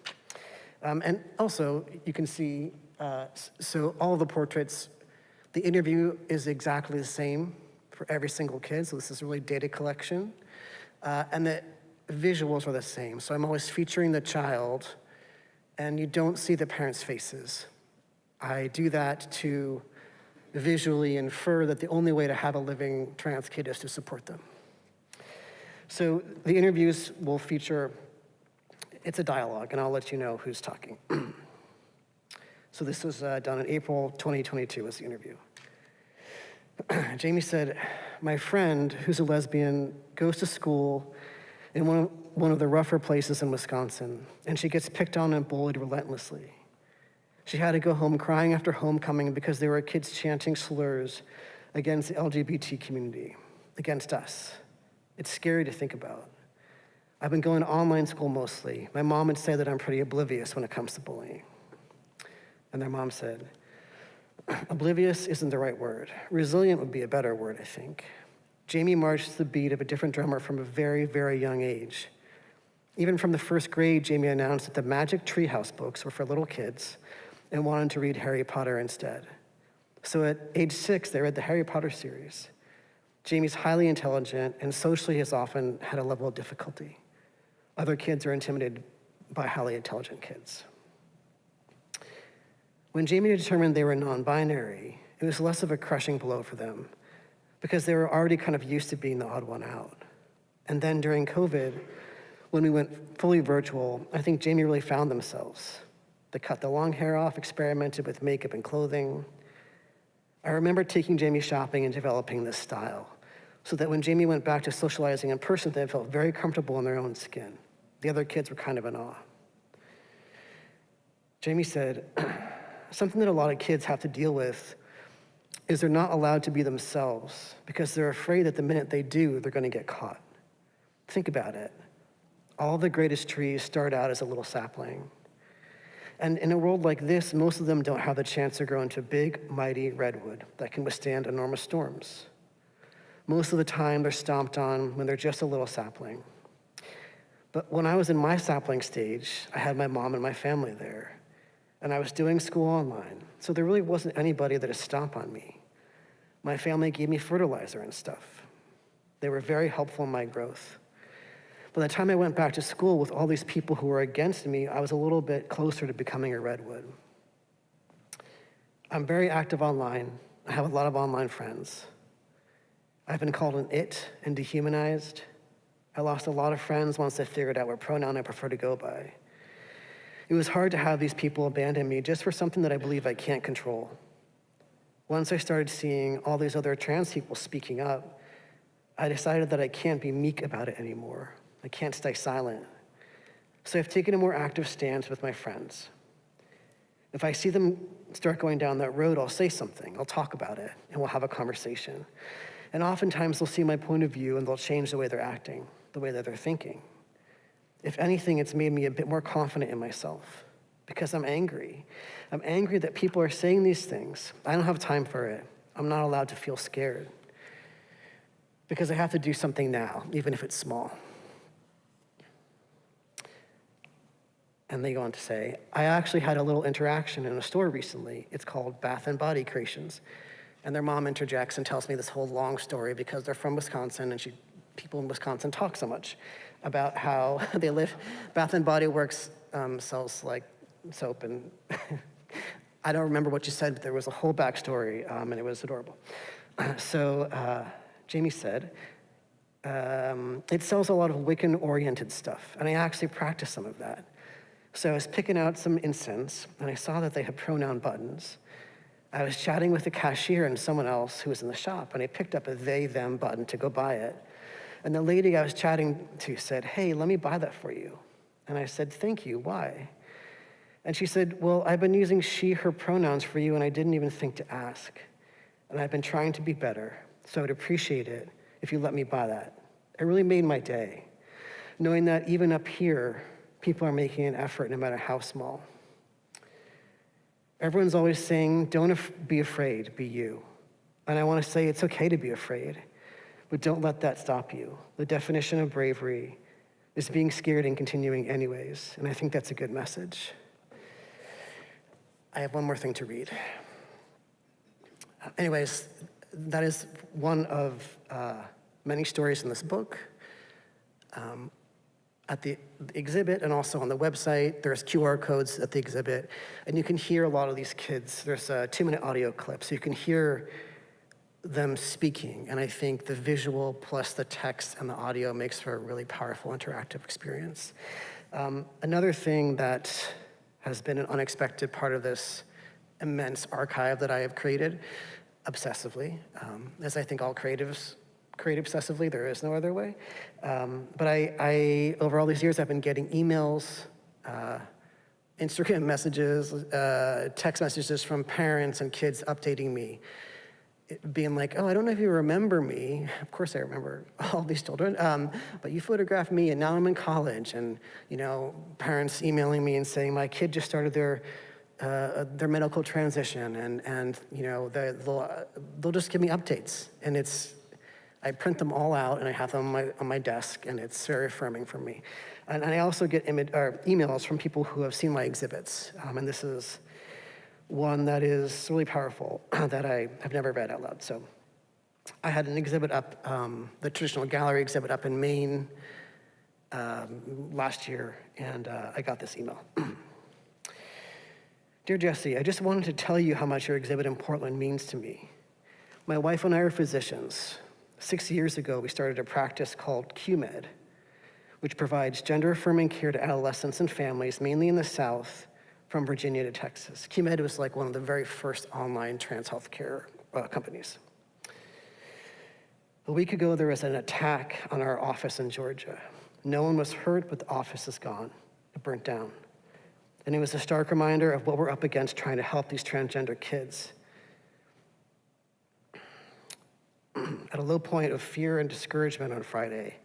And also, you can see, so all the portraits, the interview is exactly the same for every single kid, so this is really data collection. And the visuals are the same, so I'm always featuring the child, and you don't see the parents' faces. I do that to visually infer that the only way to have a living trans kid is to support them. So the interviews will feature, it's a dialogue, and I'll let you know who's talking. So this was done in April 2022 was the interview. Jamie said, my friend, who's a lesbian, goes to school in one of the rougher places in Wisconsin, and she gets picked on and bullied relentlessly. She had to go home crying after homecoming because there were kids chanting slurs against the LGBT community, against us. It's scary to think about. I've been going to online school mostly. My mom would say that I'm pretty oblivious when it comes to bullying. And their mom said, oblivious isn't the right word. Resilient would be a better word, I think. Jamie marched to the beat of a different drummer from a very, very young age. Even from the first grade, Jamie announced that the Magic Treehouse books were for little kids and wanted to read Harry Potter instead. So at age 6, they read the Harry Potter series. Jamie's highly intelligent and socially has often had a level of difficulty. Other kids are intimidated by highly intelligent kids. When Jamie determined they were non-binary, it was less of a crushing blow for them because they were already kind of used to being the odd one out. And then during COVID, when we went fully virtual, I think Jamie really found themselves. They cut the long hair off, experimented with makeup and clothing. I remember taking Jamie shopping and developing this style so that when Jamie went back to socializing in person, they felt very comfortable in their own skin. The other kids were kind of in awe. Jamie said, something that a lot of kids have to deal with is they're not allowed to be themselves because they're afraid that the minute they do, they're going to get caught. Think about it. All the greatest trees start out as a little sapling. And in a world like this, most of them don't have the chance to grow into big, mighty redwood that can withstand enormous storms. Most of the time, they're stomped on when they're just a little sapling. But when I was in my sapling stage, I had my mom and my family there, and I was doing school online, so there really wasn't anybody that would stomp on me. My family gave me fertilizer and stuff. They were very helpful in my growth. By the time I went back to school with all these people who were against me, I was a little bit closer to becoming a redwood. I'm very active online. I have a lot of online friends. I've been called an it and dehumanized. I lost a lot of friends once I figured out what pronoun I prefer to go by. It was hard to have these people abandon me just for something that I believe I can't control. Once I started seeing all these other trans people speaking up, I decided that I can't be meek about it anymore. I can't stay silent. So I've taken a more active stance with my friends. If I see them start going down that road, I'll say something, I'll talk about it, and we'll have a conversation. And oftentimes they'll see my point of view and they'll change the way they're acting, the way that they're thinking. If anything, it's made me a bit more confident in myself because I'm angry. I'm angry that people are saying these things. I don't have time for it. I'm not allowed to feel scared because I have to do something now, even if it's small. And they go on to say, I actually had a little interaction in a store recently. It's called Bath and Body Creations. And their mom interjects and tells me this whole long story because they're from Wisconsin and people in Wisconsin talk so much about how they live. Bath and Body Works sells like soap and I don't remember what you said, but there was a whole backstory and it was adorable. So Jamie said, it sells a lot of Wiccan-oriented stuff and I actually practice some of that. So I was picking out some incense and I saw that they had pronoun buttons. I was chatting with the cashier and someone else who was in the shop, and I picked up a they, them button to go buy it. And the lady I was chatting to said, hey, let me buy that for you. And I said, thank you, why? And she said, well, I've been using she, her pronouns for you, and I didn't even think to ask. And I've been trying to be better, so I'd appreciate it if you let me buy that. It really made my day, knowing that even up here, people are making an effort no matter how small. Everyone's always saying, don't be afraid, be you. And I want to say it's okay to be afraid, but don't let that stop you. The definition of bravery is being scared and continuing anyways, and I think that's a good message. I have one more thing to read. Anyways, that is one of many stories in this book. At the exhibit and also on the website, there's QR codes at the exhibit, and you can hear a lot of these kids. There's a 2-minute audio clip, so you can hear them speaking, and I think the visual plus the text and the audio makes for a really powerful interactive experience. Another thing that has been an unexpected part of this immense archive that I have created obsessively, as I think all creatives create obsessively, there is no other way. But I over all these years, I've been getting emails, Instagram messages, text messages from parents and kids updating me, being like, oh, I don't know if you remember me. Of course I remember all these children, but you photographed me and now I'm in college, and parents emailing me and saying, my kid just started their medical transition, and they'll just give me updates, and I print them all out and I have them on my desk, and it's very affirming for me. And I also get emails from people who have seen my exhibits, and this is one that is really powerful that I have never read out loud. So I had an exhibit up, the traditional gallery exhibit up in Maine last year, and I got this email. Dear Jesse, I just wanted to tell you how much your exhibit in Portland means to me. My wife and I are physicians. 6 years ago, we started a practice called QMed, which provides gender-affirming care to adolescents and families, mainly in the South, from Virginia to Texas. QMed was like one of the very first online trans health care companies. A week ago, there was an attack on our office in Georgia. No one was hurt, but the office is gone. It burnt down. And it was a stark reminder of what we're up against trying to help these transgender kids. At a low point of fear and discouragement on Friday,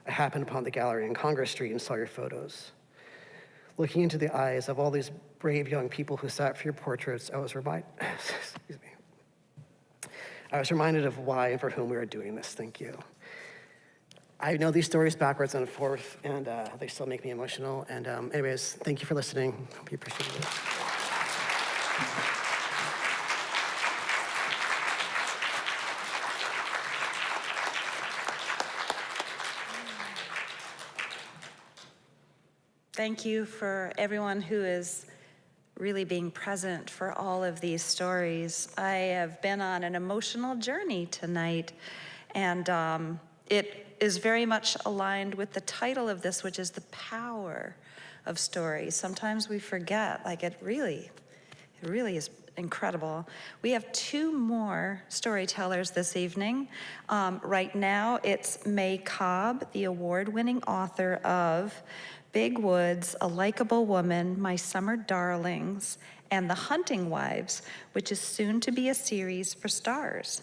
I happened upon the gallery in Congress Street and saw your photos. Looking into the eyes of all these brave young people who sat for your portraits, I was reminded of why and for whom we are doing this. Thank you. I know these stories backwards and forth, and they still make me emotional. And anyways, thank you for listening. Hope you appreciate it. Thank you for everyone who is really being present for all of these stories. I have been on an emotional journey tonight, and it is very much aligned with the title of this, which is The Power of Stories. Sometimes we forget, like it really is incredible. We have 2 more storytellers this evening. Right now, it's May Cobb, the award-winning author of Big Woods, A Likeable Woman, My Summer Darlings, and The Hunting Wives, which is soon to be a series for Stars.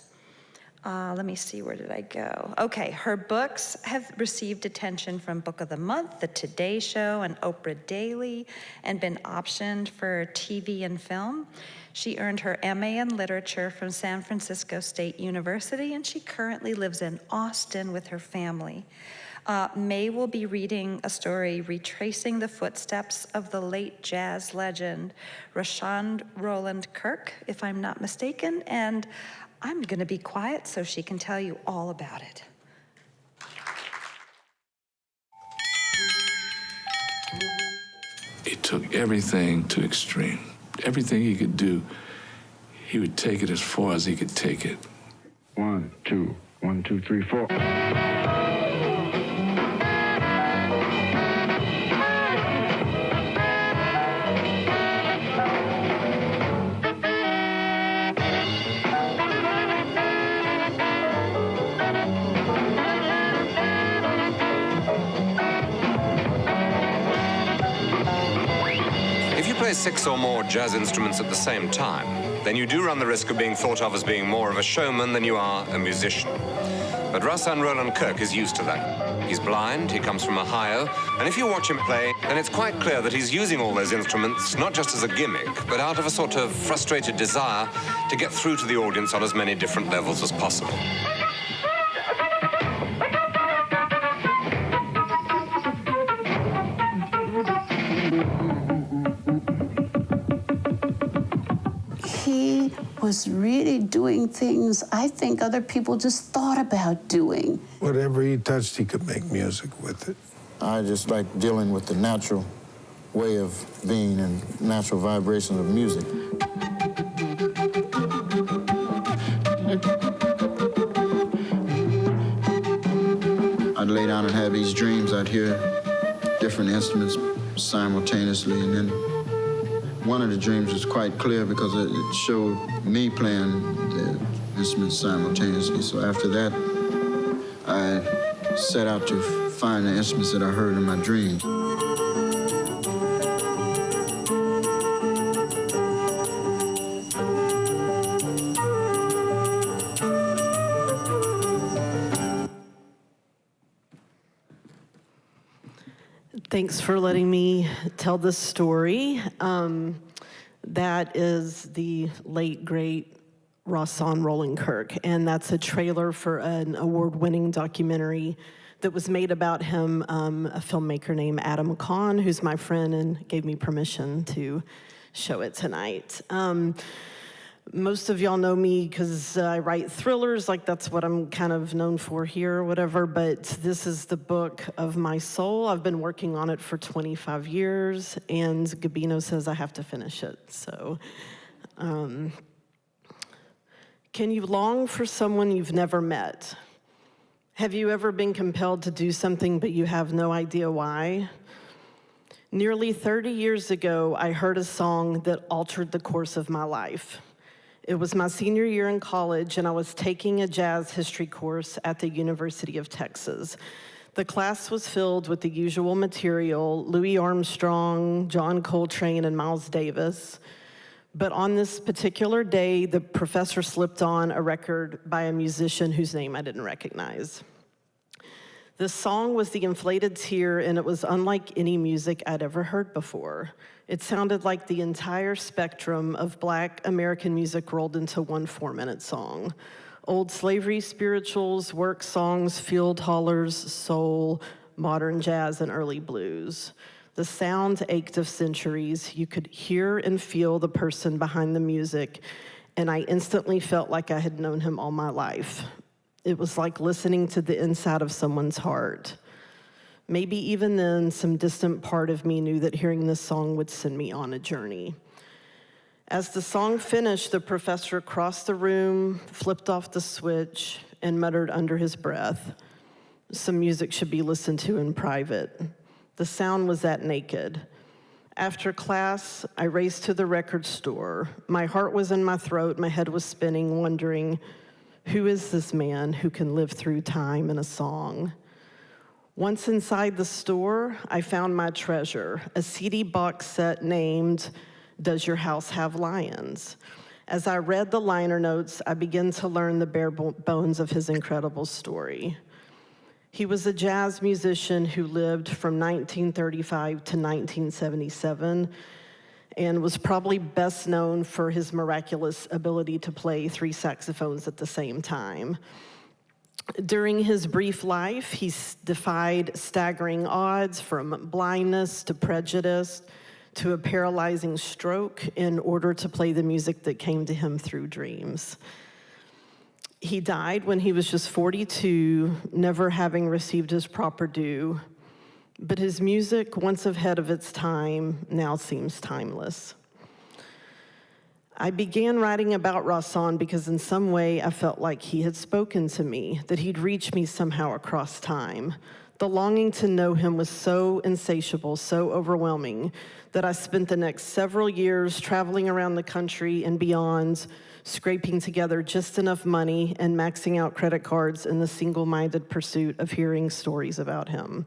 Let me see, where did I go? Okay, her books have received attention from Book of the Month, The Today Show, and Oprah Daily, and been optioned for TV and film. She earned her MA in Literature from San Francisco State University, and she currently lives in Austin with her family. May will be reading a story retracing the footsteps of the late jazz legend, Rashawn Roland Kirk, if I'm not mistaken, and I'm gonna be quiet so she can tell you all about it. He took everything to extreme. Everything he could do, he would take it as far as he could take it. 1, 2, 1, 2, 3, 4. If you play 6 or more jazz instruments at the same time, then you do run the risk of being thought of as being more of a showman than you are a musician. But Rahsaan Roland Kirk is used to that. He's blind, he comes from Ohio, and if you watch him play, then it's quite clear that he's using all those instruments not just as a gimmick, but out of a sort of frustrated desire to get through to the audience on as many different levels as possible. He was really doing things I think other people just thought about doing. Whatever he touched, he could make music with it. I just like dealing with the natural way of being and natural vibrations of music. I'd lay down and have these dreams. I'd hear different instruments simultaneously, and then one of the dreams was quite clear because it showed me playing the instruments simultaneously. So after that, I set out to find the instruments that I heard in my dreams. Thanks for letting me tell this story. That is the late, great Rahsaan Roland Kirk, and that's a trailer for an award-winning documentary that was made about him, a filmmaker named Adam Kahn, who's my friend and gave me permission to show it tonight. Most of y'all know me because I write thrillers, like that's what I'm kind of known for here or whatever, but this is the book of my soul. I've been working on it for 25 years, and Gabino says I have to finish it, so. Can you long for someone you've never met? Have you ever been compelled to do something but you have no idea why? Nearly 30 years ago, I heard a song that altered the course of my life. It was my senior year in college, and I was taking a jazz history course at the University of Texas. The class was filled with the usual material, Louis Armstrong, John Coltrane, and Miles Davis. But on this particular day, the professor slipped on a record by a musician whose name I didn't recognize. This song was The Inflated Tear, and it was unlike any music I'd ever heard before. It sounded like the entire spectrum of Black American music rolled into one 4-minute song. Old slavery spirituals, work songs, field hollers, soul, modern jazz, and early blues. The sound ached of centuries. You could hear and feel the person behind the music, and I instantly felt like I had known him all my life. It was like listening to the inside of someone's heart. Maybe even then, some distant part of me knew that hearing this song would send me on a journey. As the song finished, the professor crossed the room, flipped off the switch, and muttered under his breath, "Some music should be listened to in private." The sound was that naked. After class, I raced to the record store. My heart was in my throat, my head was spinning, wondering, who is this man who can live through time in a song? Once inside the store, I found my treasure, a CD box set named Does Your House Have Lions? As I read the liner notes, I began to learn the bare bones of his incredible story. He was a jazz musician who lived from 1935 to 1977 and was probably best known for his miraculous ability to play 3 saxophones at the same time. During his brief life, he defied staggering odds, from blindness to prejudice to a paralyzing stroke, in order to play the music that came to him through dreams. He died when he was just 42, never having received his proper due. But his music, once ahead of its time, now seems timeless. I began writing about Rahsaan because in some way I felt like he had spoken to me, that he'd reached me somehow across time. The longing to know him was so insatiable, so overwhelming, that I spent the next several years traveling around the country and beyond, scraping together just enough money and maxing out credit cards in the single-minded pursuit of hearing stories about him.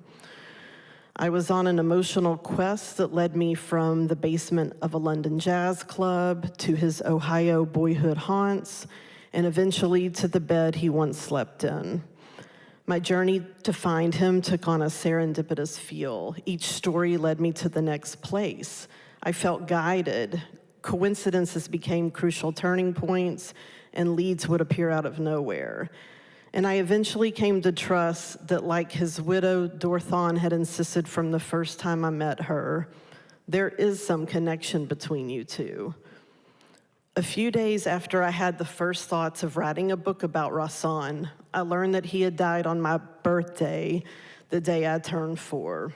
I was on an emotional quest that led me from the basement of a London jazz club to his Ohio boyhood haunts, and eventually to the bed he once slept in. My journey to find him took on a serendipitous feel. Each story led me to the next place. I felt guided. Coincidences became crucial turning points, and leads would appear out of nowhere. And I eventually came to trust that, like his widow, Dorthon, had insisted from the first time I met her, there is some connection between you two. A few days after I had the first thoughts of writing a book about Rasan, I learned that he had died on my birthday, the day I turned 4.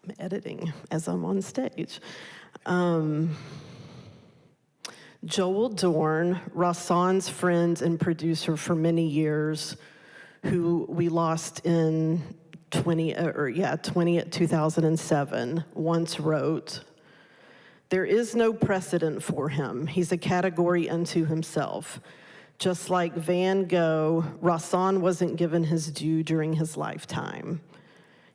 I'm editing as I'm on stage. Joel Dorn, Rasan's friend and producer for many years, who we lost in 2007, once wrote, "There is no precedent for him. He's a category unto himself. Just like Van Gogh, Rasan wasn't given his due during his lifetime.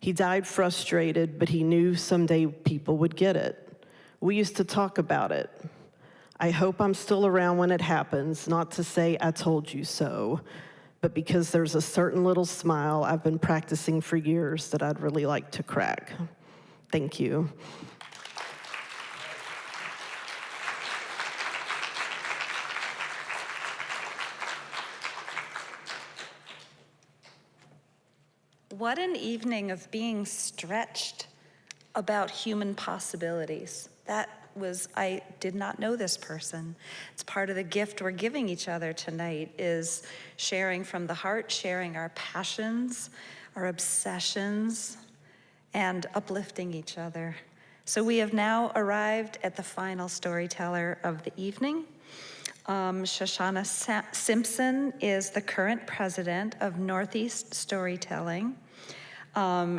He died frustrated, but he knew someday people would get it. We used to talk about it. I hope I'm still around when it happens, not to say I told you so, but because there's a certain little smile I've been practicing for years that I'd really like to crack. Thank you." What an evening of being stretched about human possibilities. I did not know this person. It's part of the gift we're giving each other tonight, is sharing from the heart, sharing our passions, our obsessions, and uplifting each other. So we have now arrived at the final storyteller of the evening. ChaChanna Simpson is the current president of Northeast Storytelling.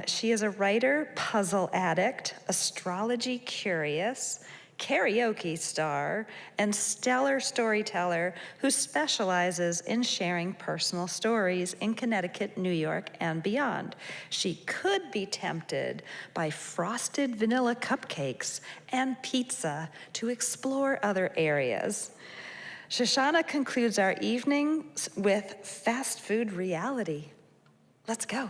She is a writer, puzzle addict, astrology curious, karaoke star, and stellar storyteller who specializes in sharing personal stories in Connecticut, New York, and beyond. She could be tempted by frosted vanilla cupcakes and pizza to explore other areas. ChaChanna concludes our evening with fast food reality. Let's go.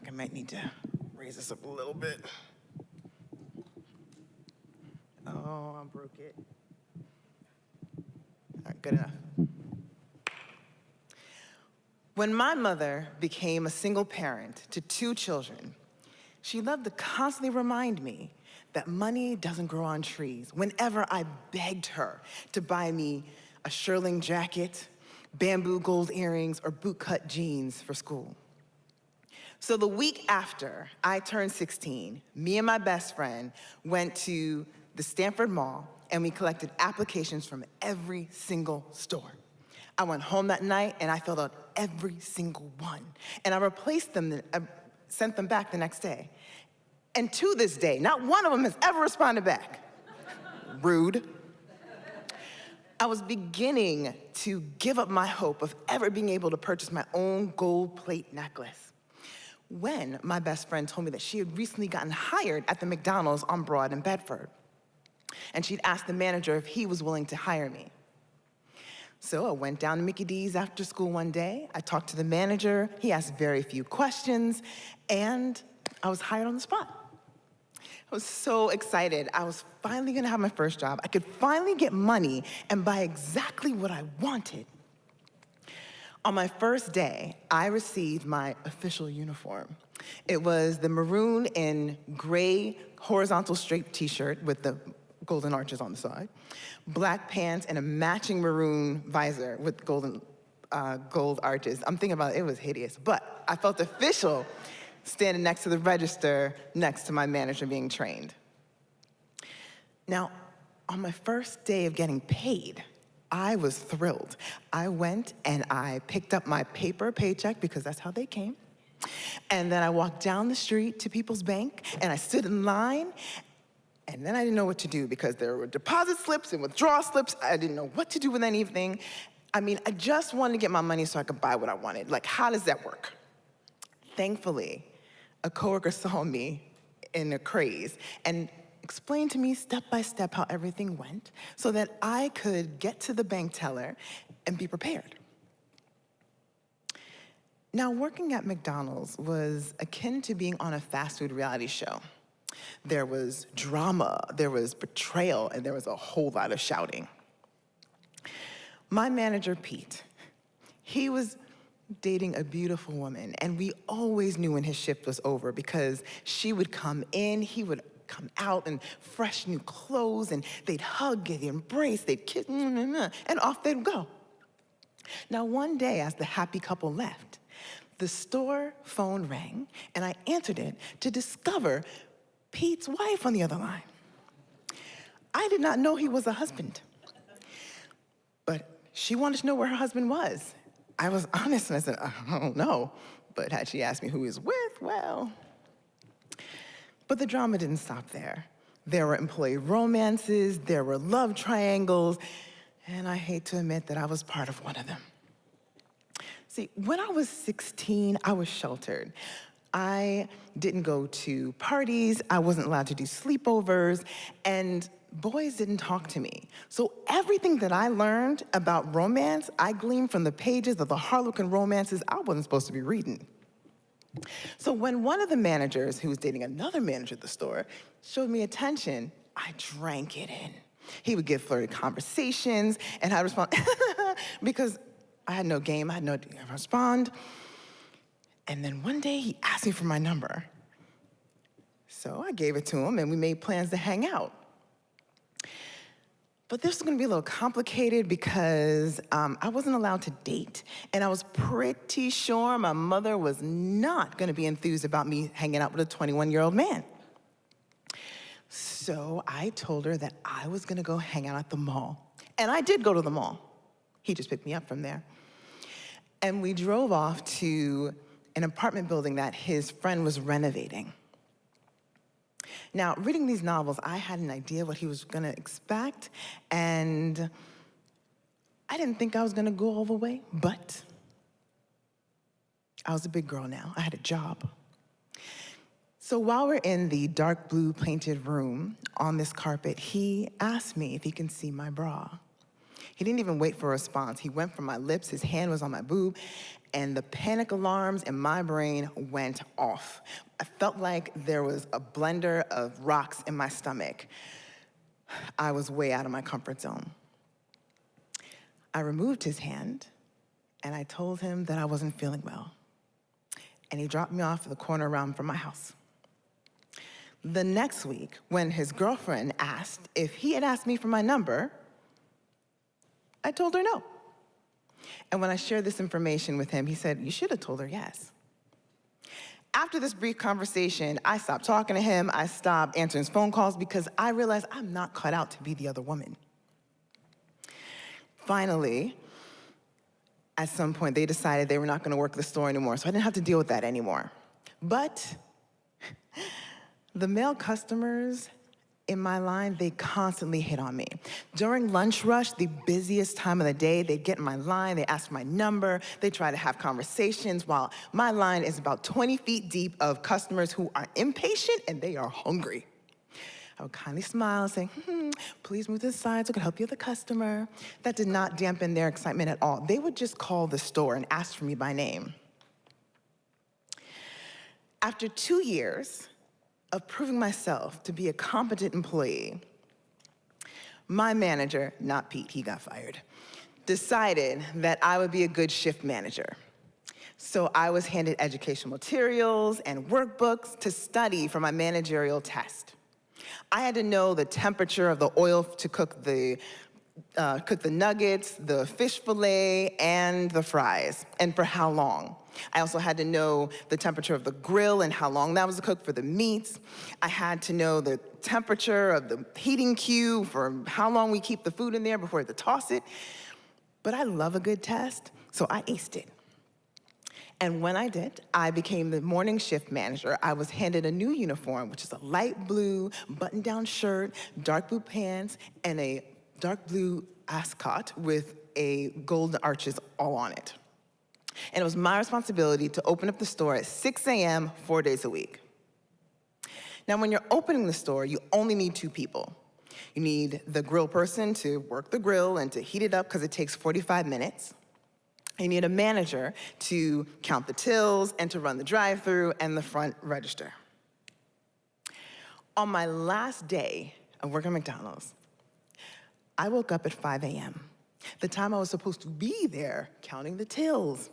I might need to raise this up a little bit. Oh, I broke it. All right, good enough. When my mother became a single parent to 2 children, she loved to constantly remind me that money doesn't grow on trees whenever I begged her to buy me a shearling jacket, bamboo gold earrings, or bootcut jeans for school. So the week after I turned 16, me and my best friend went to the Stanford Mall and we collected applications from every single store. I went home that night and I filled out every single one. And I replaced them, sent them back the next day. And to this day, not one of them has ever responded back. Rude. I was beginning to give up my hope of ever being able to purchase my own gold plate necklace when my best friend told me that she had recently gotten hired at the McDonald's on Broad in Bedford. And she'd asked the manager if he was willing to hire me. So I went down to Mickey D's after school one day. I talked to the manager. He asked very few questions, and I was hired on the spot. I was so excited. I was finally gonna have my first job. I could finally get money and buy exactly what I wanted. On my first day, I received my official uniform. It was the maroon and gray horizontal striped t-shirt with the golden arches on the side, black pants, and a matching maroon visor with gold arches. I'm thinking about it, it was hideous, but I felt official standing next to the register, next to my manager being trained. Now, on my first day of getting paid, I was thrilled. I went and I picked up my paper paycheck because that's how they came. And then I walked down the street to People's Bank and I stood in line. And then I didn't know what to do because there were deposit slips and withdrawal slips. I didn't know what to do with anything. I mean, I just wanted to get my money so I could buy what I wanted. Like, how does that work? Thankfully, a coworker saw me in a craze and explained to me step by step how everything went so that I could get to the bank teller and be prepared. Now, working at McDonald's was akin to being on a fast food reality show. There was drama, there was betrayal, and there was a whole lot of shouting. My manager, Pete, he was dating a beautiful woman, and we always knew when his shift was over because she would come in, he would come out in fresh new clothes, and they'd hug, they'd embrace, they'd kiss, and off they'd go. Now, one day, as the happy couple left, the store phone rang, and I answered it to discover Pete's wife on the other line. I did not know he was a husband, but she wanted to know where her husband was. I was honest, and I said, I don't know, but had she asked me who he was with, well. But the drama didn't stop there. There were employee romances, there were love triangles, and I hate to admit that I was part of one of them. See, when I was 16, I was sheltered. I didn't go to parties, I wasn't allowed to do sleepovers, and boys didn't talk to me. So everything that I learned about romance, I gleaned from the pages of the Harlequin romances I wasn't supposed to be reading. So when one of the managers, who was dating another manager at the store, showed me attention, I drank it in. He would give flirty conversations, and I'd respond, because I had no game, I had no idea how to respond. And then one day he asked me for my number. So I gave it to him, and we made plans to hang out. But this was gonna be a little complicated because I wasn't allowed to date, and I was pretty sure my mother was not gonna be enthused about me hanging out with a 21-year-old man. So I told her that I was gonna go hang out at the mall. And I did go to the mall. He just picked me up from there. And we drove off to an apartment building that his friend was renovating. Now, reading these novels, I had an idea what he was gonna expect, and I didn't think I was gonna go all the way, but I was a big girl now. I had a job. So while we're in the dark blue painted room on this carpet, he asked me if he can see my bra. He didn't even wait for a response. He went for my lips, his hand was on my boob, and the panic alarms in my brain went off. I felt like there was a blender of rocks in my stomach. I was way out of my comfort zone. I removed his hand, and I told him that I wasn't feeling well. And he dropped me off at the corner around from my house. The next week, when his girlfriend asked if he had asked me for my number, I told her no. And when I shared this information with him, he said, "You should have told her yes." After this brief conversation, I stopped talking to him, I stopped answering his phone calls because I realized I'm not cut out to be the other woman. Finally, at some point, they decided they were not gonna work the store anymore, so I didn't have to deal with that anymore. But the male customers in my line, they constantly hit on me. During lunch rush, the busiest time of the day, they'd get in my line, they ask my number, they try to have conversations while my line is about 20 feet deep of customers who are impatient and they are hungry. I would kindly smile and say, please move to the side so I can help you with the customer. That did not dampen their excitement at all. They would just call the store and ask for me by name. After 2 years of proving myself to be a competent employee, my manager, not Pete, he got fired, decided that I would be a good shift manager. So I was handed educational materials and workbooks to study for my managerial test. I had to know the temperature of the oil to cook the nuggets, the fish fillet, and the fries, and for how long. I also had to know the temperature of the grill and how long that was to cook for the meats. I had to know the temperature of the heating cube for how long we keep the food in there before we have to toss it. But I love a good test, so I aced it. And when I did, I became the morning shift manager. I was handed a new uniform, which is a light blue button-down shirt, dark blue pants, and a dark blue ascot with a golden arches all on it. And it was my responsibility to open up the store at 6 a.m., 4 days a week. Now, when you're opening the store, you only need 2 people. You need the grill person to work the grill and to heat it up because it takes 45 minutes. You need a manager to count the tills and to run the drive-thru and the front register. On my last day of working at McDonald's, I woke up at 5 a.m., the time I was supposed to be there counting the tills.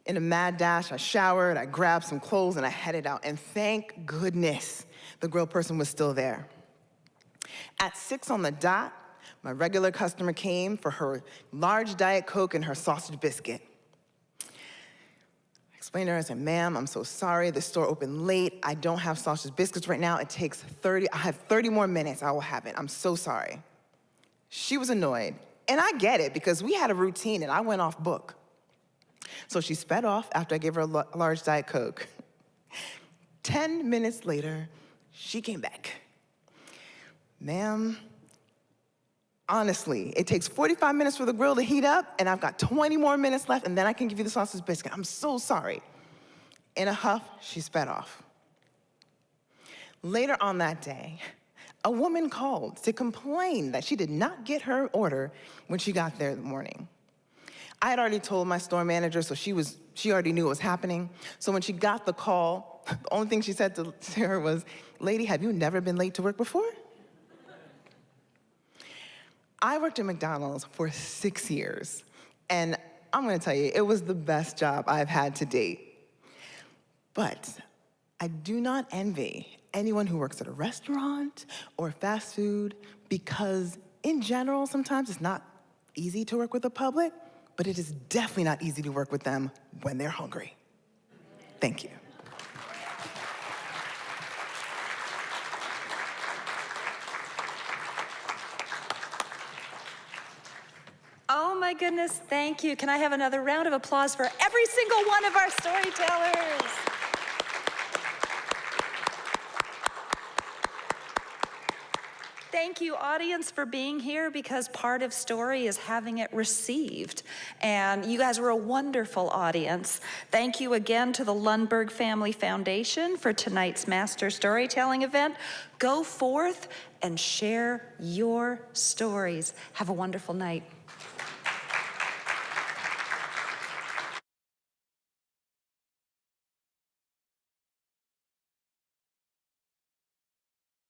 In a mad dash, I showered, I grabbed some clothes, and I headed out. And thank goodness the grill person was still there. At 6 on the dot, my regular customer came for her large Diet Coke and her sausage biscuit. I explained to her, I said, ma'am, I'm so sorry, the store opened late. I don't have sausage biscuits right now. It takes I have 30 more minutes, I will have it. I'm so sorry. She was annoyed, and I get it because we had a routine and I went off book. So she sped off after I gave her a large Diet Coke. 10 minutes later, she came back. Ma'am, honestly, it takes 45 minutes for the grill to heat up, and I've got 20 more minutes left, and then I can give you the sausage biscuit. I'm so sorry. In a huff, she sped off. Later on that day, a woman called to complain that she did not get her order when she got there in the morning. I had already told my store manager, so she already knew what was happening. So when she got the call, the only thing she said to her was, lady, have you never been late to work before? I worked at McDonald's for 6 years, and I'm gonna tell you, it was the best job I've had to date. But I do not envy anyone who works at a restaurant or fast food because in general, sometimes it's not easy to work with the public, but it is definitely not easy to work with them when they're hungry. Thank you. Oh my goodness, thank you. Can I have another round of applause for every single one of our storytellers? Thank you, audience, for being here because part of story is having it received. And you guys were a wonderful audience. Thank you again to the Lundberg Family Foundation for tonight's Master Storytelling event. Go forth and share your stories. Have a wonderful night.